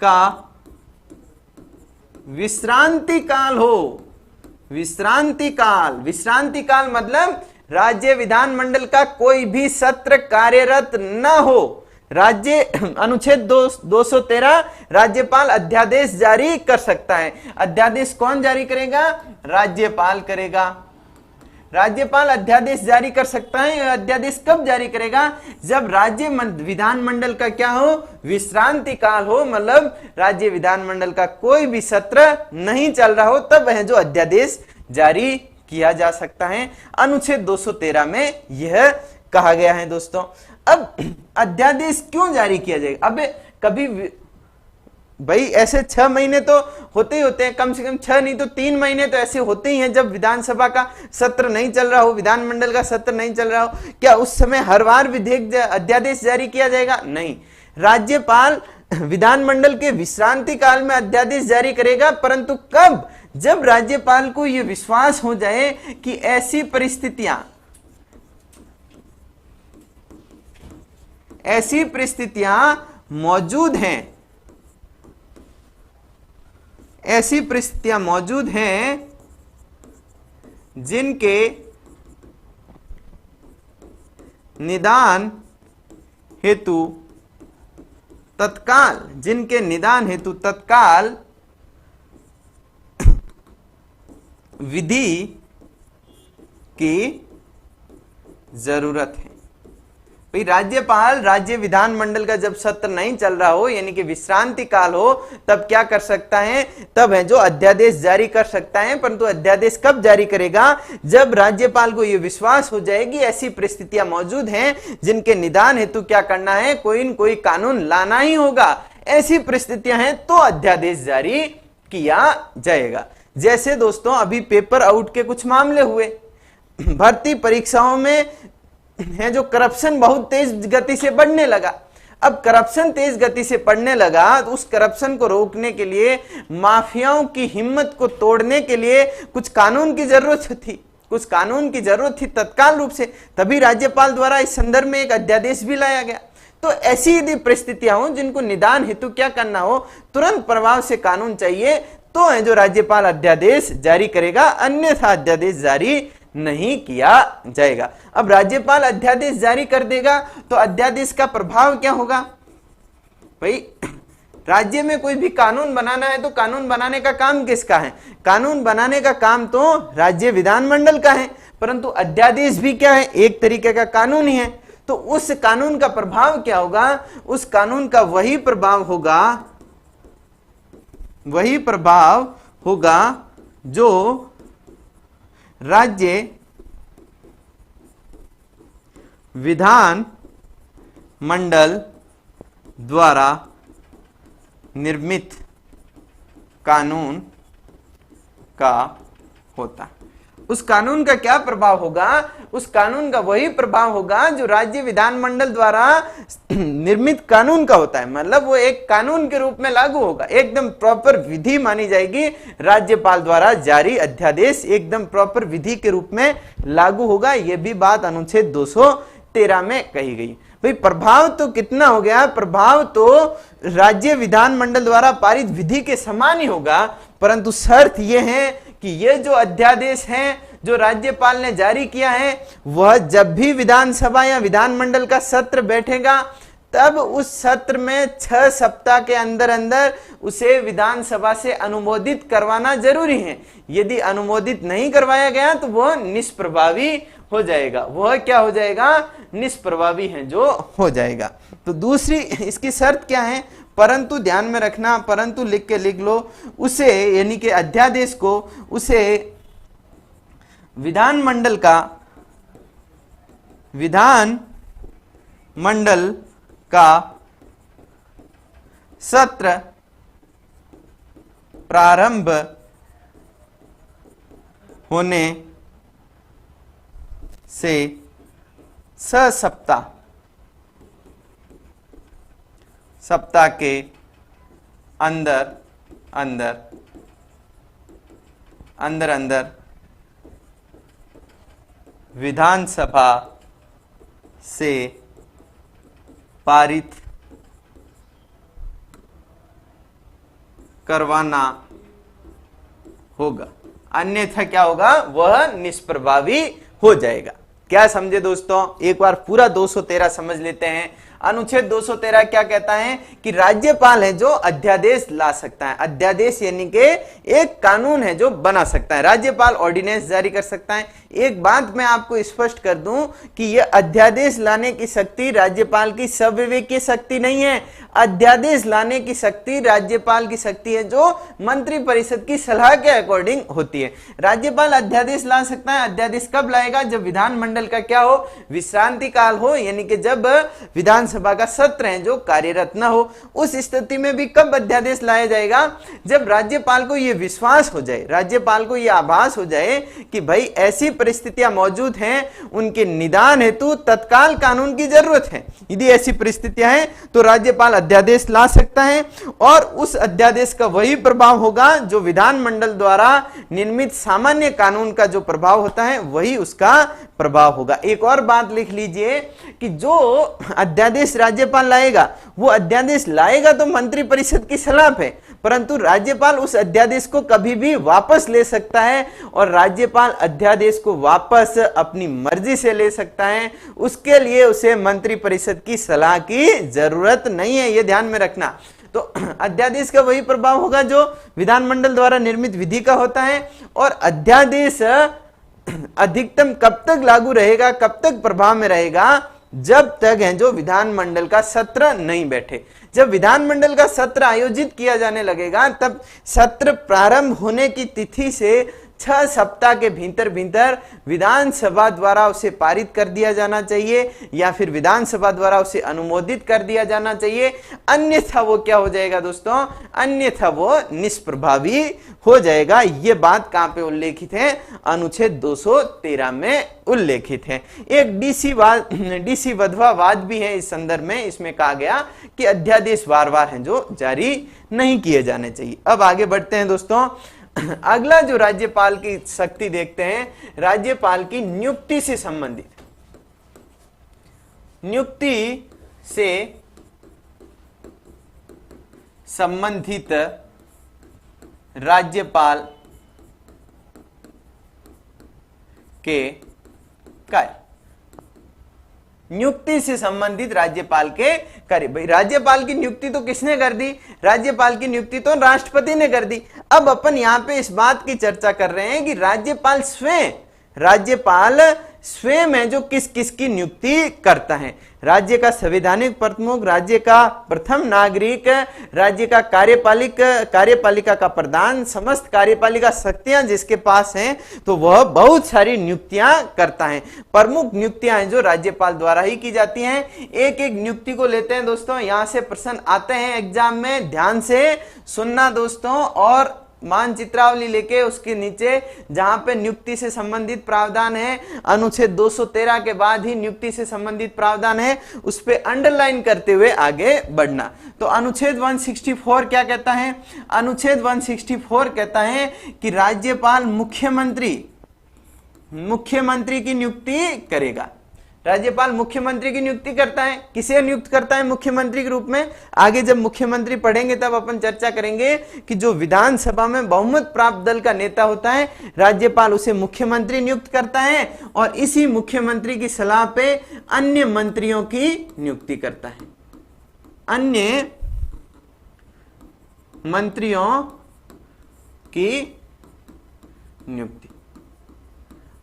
का विश्रांति काल हो। विश्रांति काल मतलब राज्य विधानमंडल का कोई भी सत्र कार्यरत न हो। अनुच्छेद 213 राज्यपाल अध्यादेश जारी कर सकता है। अध्यादेश कौन जारी करेगा? राज्यपाल करेगा। राज्यपाल अध्यादेश जारी कर सकता है। अध्यादेश कब जारी करेगा? जब राज्य विधानमंडल का क्या हो? विश्रांति काल हो, मतलब राज्य विधानमंडल का कोई भी सत्र नहीं चल रहा हो, तब है जो अध्यादेश जारी किया जा सकता है। अनुच्छेद 213 में यह कहा गया है दोस्तों। अब अध्यादेश क्यों जारी किया जाएगा? अब कभी भाई ऐसे 6 महीने तो होते ही होते हैं, कम से कम 6 नहीं तो 3 महीने तो ऐसे होते ही हैं जब विधानसभा का सत्र नहीं चल रहा हो, विधानमंडल का सत्र नहीं चल रहा हो। क्या उस समय हर बार विधेयक अध्यादेश जारी किया जाएगा? नहीं। राज्यपाल विधानमंडल के विश्रांति काल में अध्यादेश जारी करेगा, परंतु कब? जब राज्यपाल को यह विश्वास हो जाए कि ऐसी परिस्थितियां मौजूद हैं, ऐसी परिस्थितियां मौजूद हैं जिनके निदान हेतु तत्काल विधि की जरूरत है। भाई राज्यपाल राज्य विधानमंडल का जब सत्र नहीं चल रहा हो, यानी कि विश्रांति काल हो, तब क्या कर सकता है? तब है जो अध्यादेश जारी कर सकता है। परंतु अध्यादेश कब जारी करेगा? जब राज्यपाल को यह विश्वास हो जाएगी ऐसी परिस्थितियां मौजूद हैं जिनके निदान हेतु क्या करना है? कोई न कोई कानून लाना ही होगा। ऐसी परिस्थितियां हैं तो अध्यादेश जारी किया जाएगा। जैसे दोस्तों अभी पेपर आउट के कुछ मामले हुए, भर्ती परीक्षाओं में है जो करप्शन बहुत तेज गति से बढ़ने लगा। अब करप्शन तेज गति से बढ़ने लगा तो उस करप्शन को रोकने के लिए, माफियाओं की हिम्मत को तोड़ने के लिए कुछ कानून की जरूरत थी तत्काल रूप से। तभी राज्यपाल द्वारा इस संदर्भ में एक अध्यादेश भी लाया गया। तो ऐसी यदि परिस्थितियां हो जिनको निदान हेतु क्या करना हो, तुरंत प्रभाव से कानून चाहिए, तो है जो राज्यपाल अध्यादेश जारी करेगा, अन्यथा अध्यादेश जारी नहीं किया जाएगा। अब राज्यपाल अध्यादेश जारी कर देगा तो अध्यादेश का प्रभाव क्या होगा? भाई राज्य में कोई भी कानून बनाना है तो कानून बनाने का काम किसका है? कानून बनाने का काम तो राज्य विधानमंडल का है, परंतु अध्यादेश भी क्या है? एक तरीके का कानून ही है। तो उस कानून का प्रभाव क्या होगा? उस कानून का वही प्रभाव होगा जो राज्य विधान मंडल द्वारा निर्मित कानून का होता है। उस कानून का क्या प्रभाव होगा? उस कानून का वही प्रभाव होगा जो राज्य विधानमंडल द्वारा निर्मित कानून का होता है। मतलब वो एक कानून के रूप में लागू होगा, एकदम प्रॉपर विधि मानी जाएगी। राज्यपाल द्वारा जारी अध्यादेश एकदम प्रॉपर विधि के रूप में लागू होगा। यह भी बात अनुच्छेद 213 में कही गई। भाई प्रभाव तो कितना हो गया? प्रभाव तो राज्य विधानमंडल द्वारा पारित विधि के समान ही होगा, परंतु शर्त यह है कि ये जो अध्यादेश हैं जो राज्यपाल ने जारी किया है, वह जब भी विधानसभा या विधानमंडल का सत्र बैठेगा तब उस सत्र में 6 सप्ताह के अंदर अंदर उसे विधानसभा से अनुमोदित करवाना जरूरी है। यदि अनुमोदित नहीं करवाया गया तो वह निष्प्रभावी हो जाएगा। वह क्या हो जाएगा? निष्प्रभावी है जो हो जाएगा। तो दूसरी इसकी शर्त क्या है? परंतु ध्यान में रखना, परंतु लिख के लिख लो, उसे यानी कि अध्यादेश को उसे विधानमंडल का सत्र प्रारंभ होने से 6 सप्ताह के अंदर विधानसभा से पारित करवाना होगा, अन्यथा क्या होगा? वह निष्प्रभावी हो जाएगा। क्या समझे दोस्तों? एक बार पूरा 213 समझ लेते हैं। अनुच्छेद 213 क्या कहता है कि राज्यपाल है जो अध्यादेश ला सकता है। अध्यादेश यानी कि एक कानून है जो बना सकता है। राज्यपाल ऑर्डिनेंस जारी कर सकता है। एक बात मैं आपको स्पष्ट कर दूं कि यह अध्यादेश लाने की शक्ति राज्यपाल की सविवेकीय शक्ति नहीं है। अध्यादेश लाने की शक्ति राज्यपाल की शक्ति है जो मंत्री परिषद की सलाह के अकॉर्डिंग होती है। राज्यपाल अध्यादेश ला सकता है। अध्यादेश कब लाएगा? जब विधानमंडल का क्या हो? विश्रांति काल हो, यानी कि जब विधानसभा का सत्र है जो कार्यरत न हो। उस स्थिति में भी कब अध्यादेश लाया जाएगा? जब राज्यपाल को यह विश्वास हो जाए, राज्यपाल को यह आभास हो जाए कि भाई ऐसी परिस्थितियां मौजूद हैं, उनके निदान हेतु तत्काल कानून की जरूरत है। यदि ऐसी परिस्थितियां हैं तो राज्यपाल अध्यादेश ला सकता है और उस अध्यादेश का वही प्रभाव होगा जो विधानमंडल द्वारा निर्मित सामान्य कानून का जो प्रभाव होता है वही उसका प्रभाव होगा। एक और बात लिख लीजिए कि जो अध्यादेश राज्यपाल लाएगा, वो अध्यादेश लाएगा तो मंत्री परिषद की सलाह पे, परंतु राज्यपाल उस अध्यादेश को कभी भी वापस ले सकता है और राज्यपाल अध्यादेश को वापस अपनी मर्जी से ले सकता है। उसके लिए उसे मंत्री परिषद की सलाह की जरूरत नहीं है, यह ध्यान में रखना। तो अध्यादेश का वही प्रभाव होगा जो विधानमंडल द्वारा निर्मित विधि का होता है। और अध्यादेश अधिकतम कब तक लागू रहेगा, कब तक प्रभाव में रहेगा? जब तक है जो विधानमंडल का सत्र नहीं बैठे। जब विधानमंडल का सत्र आयोजित किया जाने लगेगा तब सत्र प्रारंभ होने की तिथि से 6 सप्ताह के भीतर विधानसभा द्वारा उसे पारित कर दिया जाना चाहिए या फिर विधानसभा द्वारा उसे अनुमोदित कर दिया जाना चाहिए। अन्यथा वो क्या हो जाएगा दोस्तों? अन्यथा वो निष्प्रभावी हो जाएगा। ये बात कहां पे उल्लेखित है? अनुच्छेद 213 में उल्लेखित है। एक डीसी वधवा वाद भी है इस संदर्भ में। इसमें कहा गया कि अध्यादेश वार हैं जो जारी नहीं किए जाने चाहिए। अब आगे बढ़ते हैं दोस्तों। अगला जो राज्यपाल की शक्ति देखते हैं, राज्यपाल की नियुक्ति से संबंधित। नियुक्ति से संबंधित राज्यपाल के कार्य। नियुक्ति से संबंधित राज्यपाल के कार्य। भाई राज्यपाल की नियुक्ति तो किसने कर दी? राज्यपाल की नियुक्ति तो राष्ट्रपति ने कर दी। अब अपन यहां पे इस बात की चर्चा कर रहे हैं कि राज्यपाल स्वयं, राज्यपाल स्वयं है जो किस किस की नियुक्ति करता है। राज्य का संवैधानिक प्रमुख, राज्य का प्रथम नागरिक, राज्य का कार्यपालिका का प्रधान, समस्त कार्यपालिका शक्तियां जिसके पास हैं, तो वह बहुत सारी नियुक्तियां करता है। प्रमुख नियुक्तियां हैं जो राज्यपाल द्वारा ही की जाती हैं। एक एक नियुक्ति को लेते हैं दोस्तों, यहां से प्रश्न आते हैं एग्जाम में, ध्यान से सुनना दोस्तों। और मानचित्रावली लेके उसके नीचे जहां पे नियुक्ति से संबंधित प्रावधान है, अनुच्छेद 213 के बाद ही नियुक्ति से संबंधित प्रावधान है, उस पे अंडरलाइन करते हुए आगे बढ़ना। तो अनुच्छेद 164 क्या कहता है? अनुच्छेद 164 कहता है कि राज्यपाल मुख्यमंत्री की नियुक्ति करेगा। राज्यपाल मुख्यमंत्री की नियुक्ति करता है। किसे नियुक्त करता है मुख्यमंत्री के रूप में? आगे जब मुख्यमंत्री पढ़ेंगे तब अपन चर्चा करेंगे कि जो विधानसभा में बहुमत प्राप्त दल का नेता होता है, राज्यपाल उसे मुख्यमंत्री नियुक्त करता है और इसी मुख्यमंत्री की सलाह पे अन्य मंत्रियों की नियुक्ति करता है। अन्य मंत्रियों की नियुक्ति।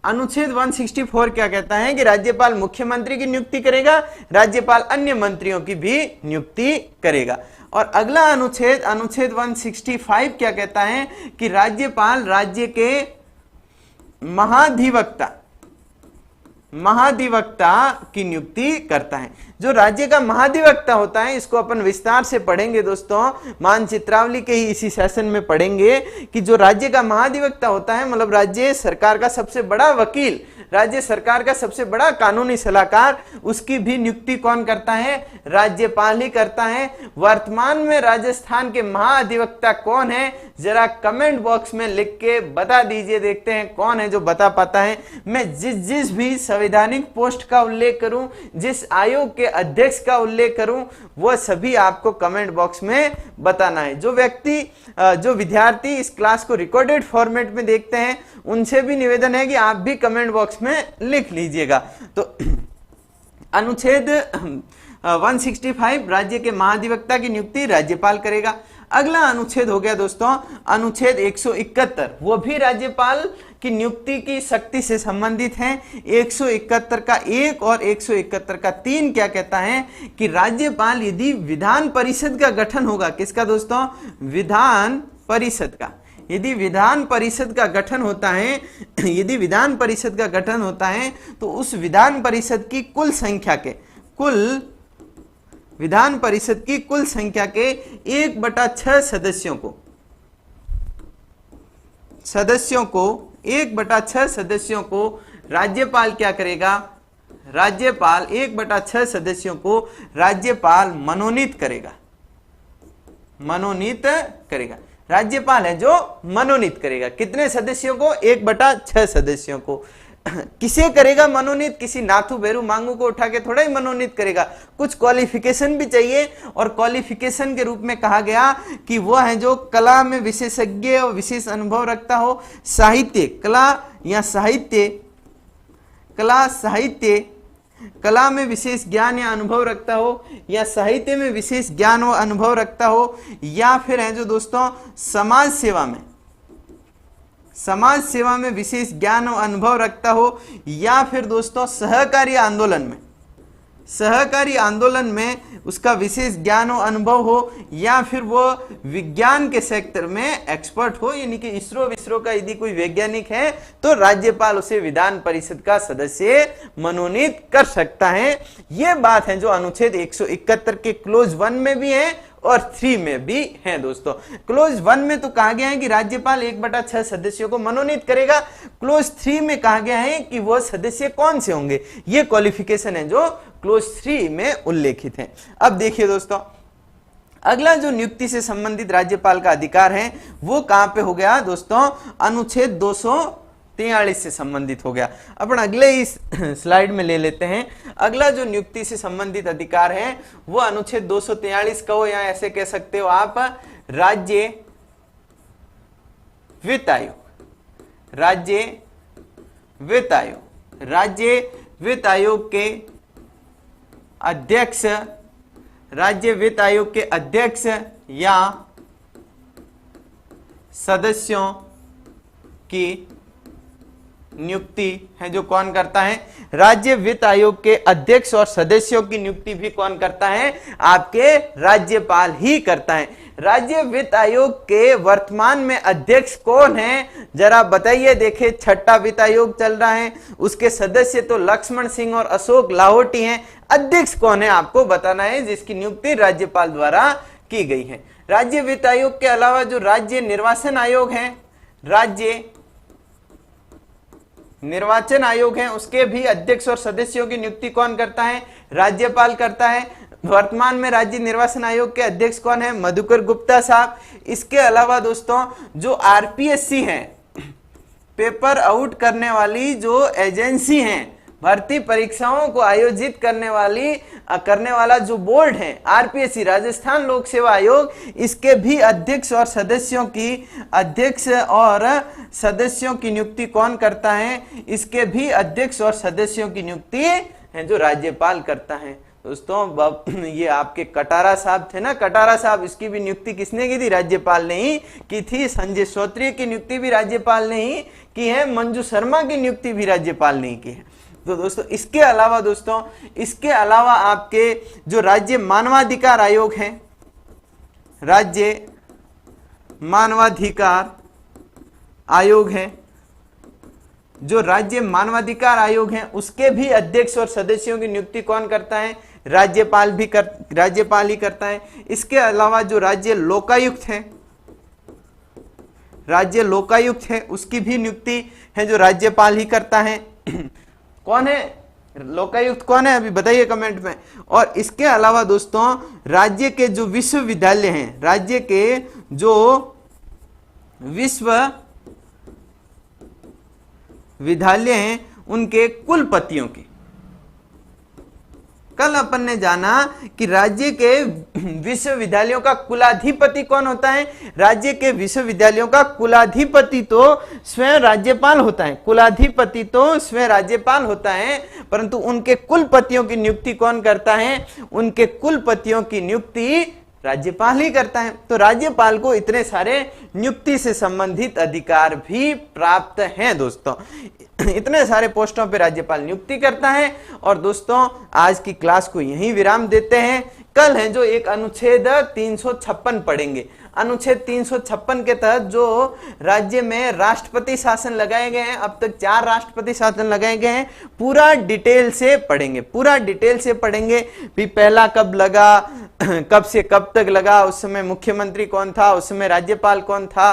अनुच्छेद 164 क्या कहता है कि राज्यपाल मुख्यमंत्री की नियुक्ति करेगा, राज्यपाल अन्य मंत्रियों की भी नियुक्ति करेगा। और अगला अनुच्छेद 165 क्या कहता है कि राज्यपाल राज्य के महाधिवक्ता की नियुक्ति करता है। जो राज्य का महाधिवक्ता होता है, इसको अपन विस्तार से पढ़ेंगे दोस्तों, मानचित्रावली के ही इसी सेशन में पढ़ेंगे कि जो राज्य का महाधिवक्ता होता है, मतलब राज्य सरकार का सबसे बड़ा वकील, राज्य सरकार का सबसे बड़ा कानूनी सलाहकार, उसकी भी नियुक्ति कौन करता है? राज्यपाल ही करता है। वर्तमान में राजस्थान के महाधिवक्ता कौन है? जरा कमेंट बॉक्स में लिख के बता दीजिए, देखते हैं कौन है जो बता पाता है। मैं जिस भी संवैधानिक पोस्ट का उल्लेख करूं, जिस आयोग के अध्यक्ष का उल्लेख करूं, वह सभी आपको कमेंट बॉक्स में बताना है। जो विद्यार्थी इस क्लास को रिकॉर्डेड फॉर्मेट में देखते हैं, उनसे भी निवेदन है कि आप भी कमेंट बॉक्स में लिख लीजिएगा। तो अनुच्छेद 165 राज्य के महाधिवक्ता की नियुक्ति राज्यपाल करेगा। अगला अनुच्छेद हो गया दोस्तों अनुच्छेद 171, वो भी राज्यपाल की नियुक्ति की शक्ति से संबंधित है। 171 का 1 और 171 का 3 क्या कहता है कि राज्यपाल यदि विधान परिषद का गठन होगा, किसका दोस्तों? विधान परिषद का। यदि विधान परिषद का गठन होता है, यदि विधान परिषद का गठन होता है, तो उस विधान परिषद की विधान परिषद की कुल संख्या के 1/6 सदस्यों को राज्यपाल क्या करेगा? राज्यपाल 1/6 सदस्यों को राज्यपाल मनोनीत करेगा। राज्यपाल है जो मनोनीत करेगा। कितने सदस्यों को? 1/6 सदस्यों को। किसे करेगा मनोनीत? किसी नाथू भैरू मांगू को उठा के थोड़ा ही मनोनीत करेगा, कुछ क्वालिफिकेशन भी चाहिए। और क्वालिफिकेशन के रूप में कहा गया कि वह है जो कला में विशेषज्ञ और विशेष अनुभव रखता हो, कला में विशेष ज्ञान या अनुभव रखता हो, या साहित्य में विशेष ज्ञान और अनुभव रखता हो, या फिर है जो दोस्तों समाज सेवा में विशेष ज्ञान और अनुभव रखता हो, या फिर दोस्तों सहकारी आंदोलन में उसका विशेष ज्ञान और अनुभव हो, या फिर वो विज्ञान के सेक्टर में एक्सपर्ट हो, यानी कि इसरो का यदि कोई वैज्ञानिक है तो राज्यपाल उसे विधान परिषद का सदस्य मनोनीत कर सकता है। ये बात है जो अनुच्छेद 171 के क्लोज 1 में भी है और 3 में भी है दोस्तों। क्लोज 1 में तो कहा गया है कि राज्यपाल 1/6 सदस्यों को मनोनीत करेगा। क्लोज 3 में कहा गया है कि वह सदस्य कौन से होंगे। ये क्वालिफिकेशन है जो क्लोज 3 में उल्लेखित है। अब देखिए दोस्तों, अगला जो नियुक्ति से संबंधित राज्यपाल का अधिकार है वो कहां पे हो गया दोस्तों? अनुच्छेद 243 से संबंधित हो गया। अपन अगले इस स्लाइड में ले लेते हैं। अगला जो नियुक्ति से संबंधित अधिकार है वो अनुच्छेद 243 कहो या ऐसे कह सकते हो आप, राज्य वित्त आयोग के अध्यक्ष या सदस्यों की नियुक्ति है जो कौन करता है? राज्य वित्त आयोग के अध्यक्ष और सदस्यों की नियुक्ति भी कौन करता है? आपके राज्यपाल ही करता है। राज्य वित्त आयोग के वर्तमान में अध्यक्ष कौन है, जरा बताइए। देखें, छठा वित्त आयोग चल रहा है, उसके सदस्य तो लक्ष्मण सिंह और अशोक लाहोटी हैं। अध्यक्ष कौन है आपको बताना है, जिसकी नियुक्ति राज्यपाल द्वारा की गई है। राज्य वित्त आयोग के अलावा जो राज्य निर्वाचन आयोग है, राज्य निर्वाचन आयोग है, उसके भी अध्यक्ष और सदस्यों की नियुक्ति कौन करता है? राज्यपाल करता है। वर्तमान में राज्य निर्वाचन आयोग के अध्यक्ष कौन है? मधुकर गुप्ता साहब। इसके अलावा दोस्तों जो आरपीएससी है, पेपर आउट करने वाली जो एजेंसी है, भर्ती परीक्षाओं को आयोजित करने वाला जो बोर्ड है आरपीएससी, राजस्थान लोक सेवा आयोग, इसके भी अध्यक्ष और सदस्यों की नियुक्ति कौन करता है? इसके भी अध्यक्ष और सदस्यों की नियुक्ति है जो राज्यपाल करता है। दोस्तों ये आपके कटारा साहब थे ना, कटारा साहब, इसकी भी नियुक्ति किसने की थी? राज्यपाल ने ही की थी। संजय श्रोत्रिय की नियुक्ति भी राज्यपाल ने ही की है। मंजू शर्मा की नियुक्ति भी राज्यपाल ने की है। तो दोस्तों इसके अलावा आपके जो राज्य मानवाधिकार आयोग है, राज्य मानवाधिकार आयोग है, जो राज्य मानवाधिकार आयोग है, उसके भी अध्यक्ष और सदस्यों की नियुक्ति कौन करता है? राज्यपाल ही करता है। इसके अलावा जो राज्य लोकायुक्त है, उसकी भी नियुक्ति है जो राज्यपाल ही करता है। कौन है लोकायुक्त? कौन है अभी बताइए कमेंट में। और इसके अलावा दोस्तों राज्य के जो विश्वविद्यालय हैं, राज्य के जो विश्वविद्यालय हैं, उनके कुलपतियों की, कल अपन ने जाना कि राज्य के विश्वविद्यालयों का कुलाधिपति कौन होता है? राज्य के विश्वविद्यालयों का कुलाधिपति तो स्वयं राज्यपाल होता है। कुलाधिपति तो स्वयं राज्यपाल होता है, परंतु उनके कुलपतियों की नियुक्ति कौन करता है? उनके कुलपतियों की नियुक्ति राज्यपाल ही करता है। तो राज्यपाल को इतने सारे नियुक्ति से संबंधित अधिकार भी प्राप्त हैं दोस्तों। इतने सारे पोस्टों पे राज्यपाल नियुक्ति करता है। और दोस्तों आज की क्लास को यहीं विराम देते हैं। कल है जो एक अनुच्छेद 356 पढ़ेंगे। अनुच्छेद 356 के तहत जो राज्य में राष्ट्रपति शासन लगाए गए हैं, अब तक 4 राष्ट्रपति शासन लगाए गए हैं, पूरा डिटेल से पढ़ेंगे। भी पहला कब लगा, कब से कब तक लगा, उस समय मुख्यमंत्री कौन था, उस समय राज्यपाल कौन था,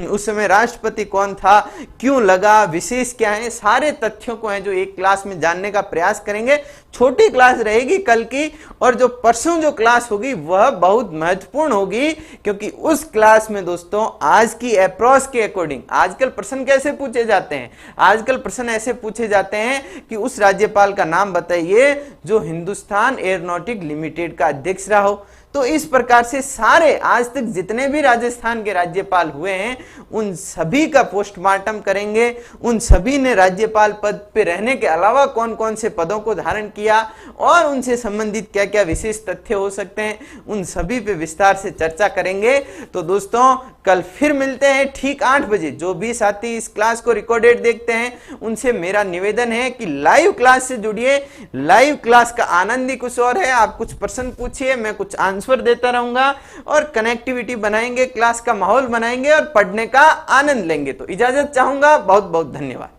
उस समय राष्ट्रपति कौन था, क्यों लगा, विशेष क्या है, सारे तथ्यों को है जो एक क्लास में जानने का प्रयास करेंगे। छोटी क्लास रहेगी कल की, और जो परसों जो क्लास होगी वह बहुत महत्वपूर्ण होगी, क्योंकि उस क्लास में दोस्तों आज की अप्रोच के अकॉर्डिंग आजकल प्रश्न कैसे पूछे जाते हैं? आजकल प्रश्न ऐसे पूछे जाते हैं कि उस राज्यपाल का नाम बताइए जो हिंदुस्तान एयरोनॉटिक लिमिटेड का अध्यक्ष रहा हो। तो इस प्रकार से सारे आज तक जितने भी राजस्थान के राज्यपाल हुए हैं उन सभी का पोस्टमार्टम करेंगे। उन सभी ने राज्यपाल पद पे रहने के अलावा कौन कौन से पदों को धारण किया और उनसे संबंधित क्या क्या विशेष तथ्य हो सकते हैं, उन सभी पे विस्तार से चर्चा करेंगे। तो दोस्तों कल फिर मिलते हैं ठीक 8 बजे। जो भी साथी इस क्लास को रिकॉर्डेड देखते हैं उनसे मेरा निवेदन है कि लाइव क्लास से जुड़िए। लाइव क्लास का आनंद ही कुछ और है। आप कुछ प्रश्न पूछिए, मैं कुछ आंसर देता रहूंगा और कनेक्टिविटी बनाएंगे, क्लास का माहौल बनाएंगे और पढ़ने का आनंद लेंगे। तो इजाजत चाहूंगा, बहुत बहुत धन्यवाद।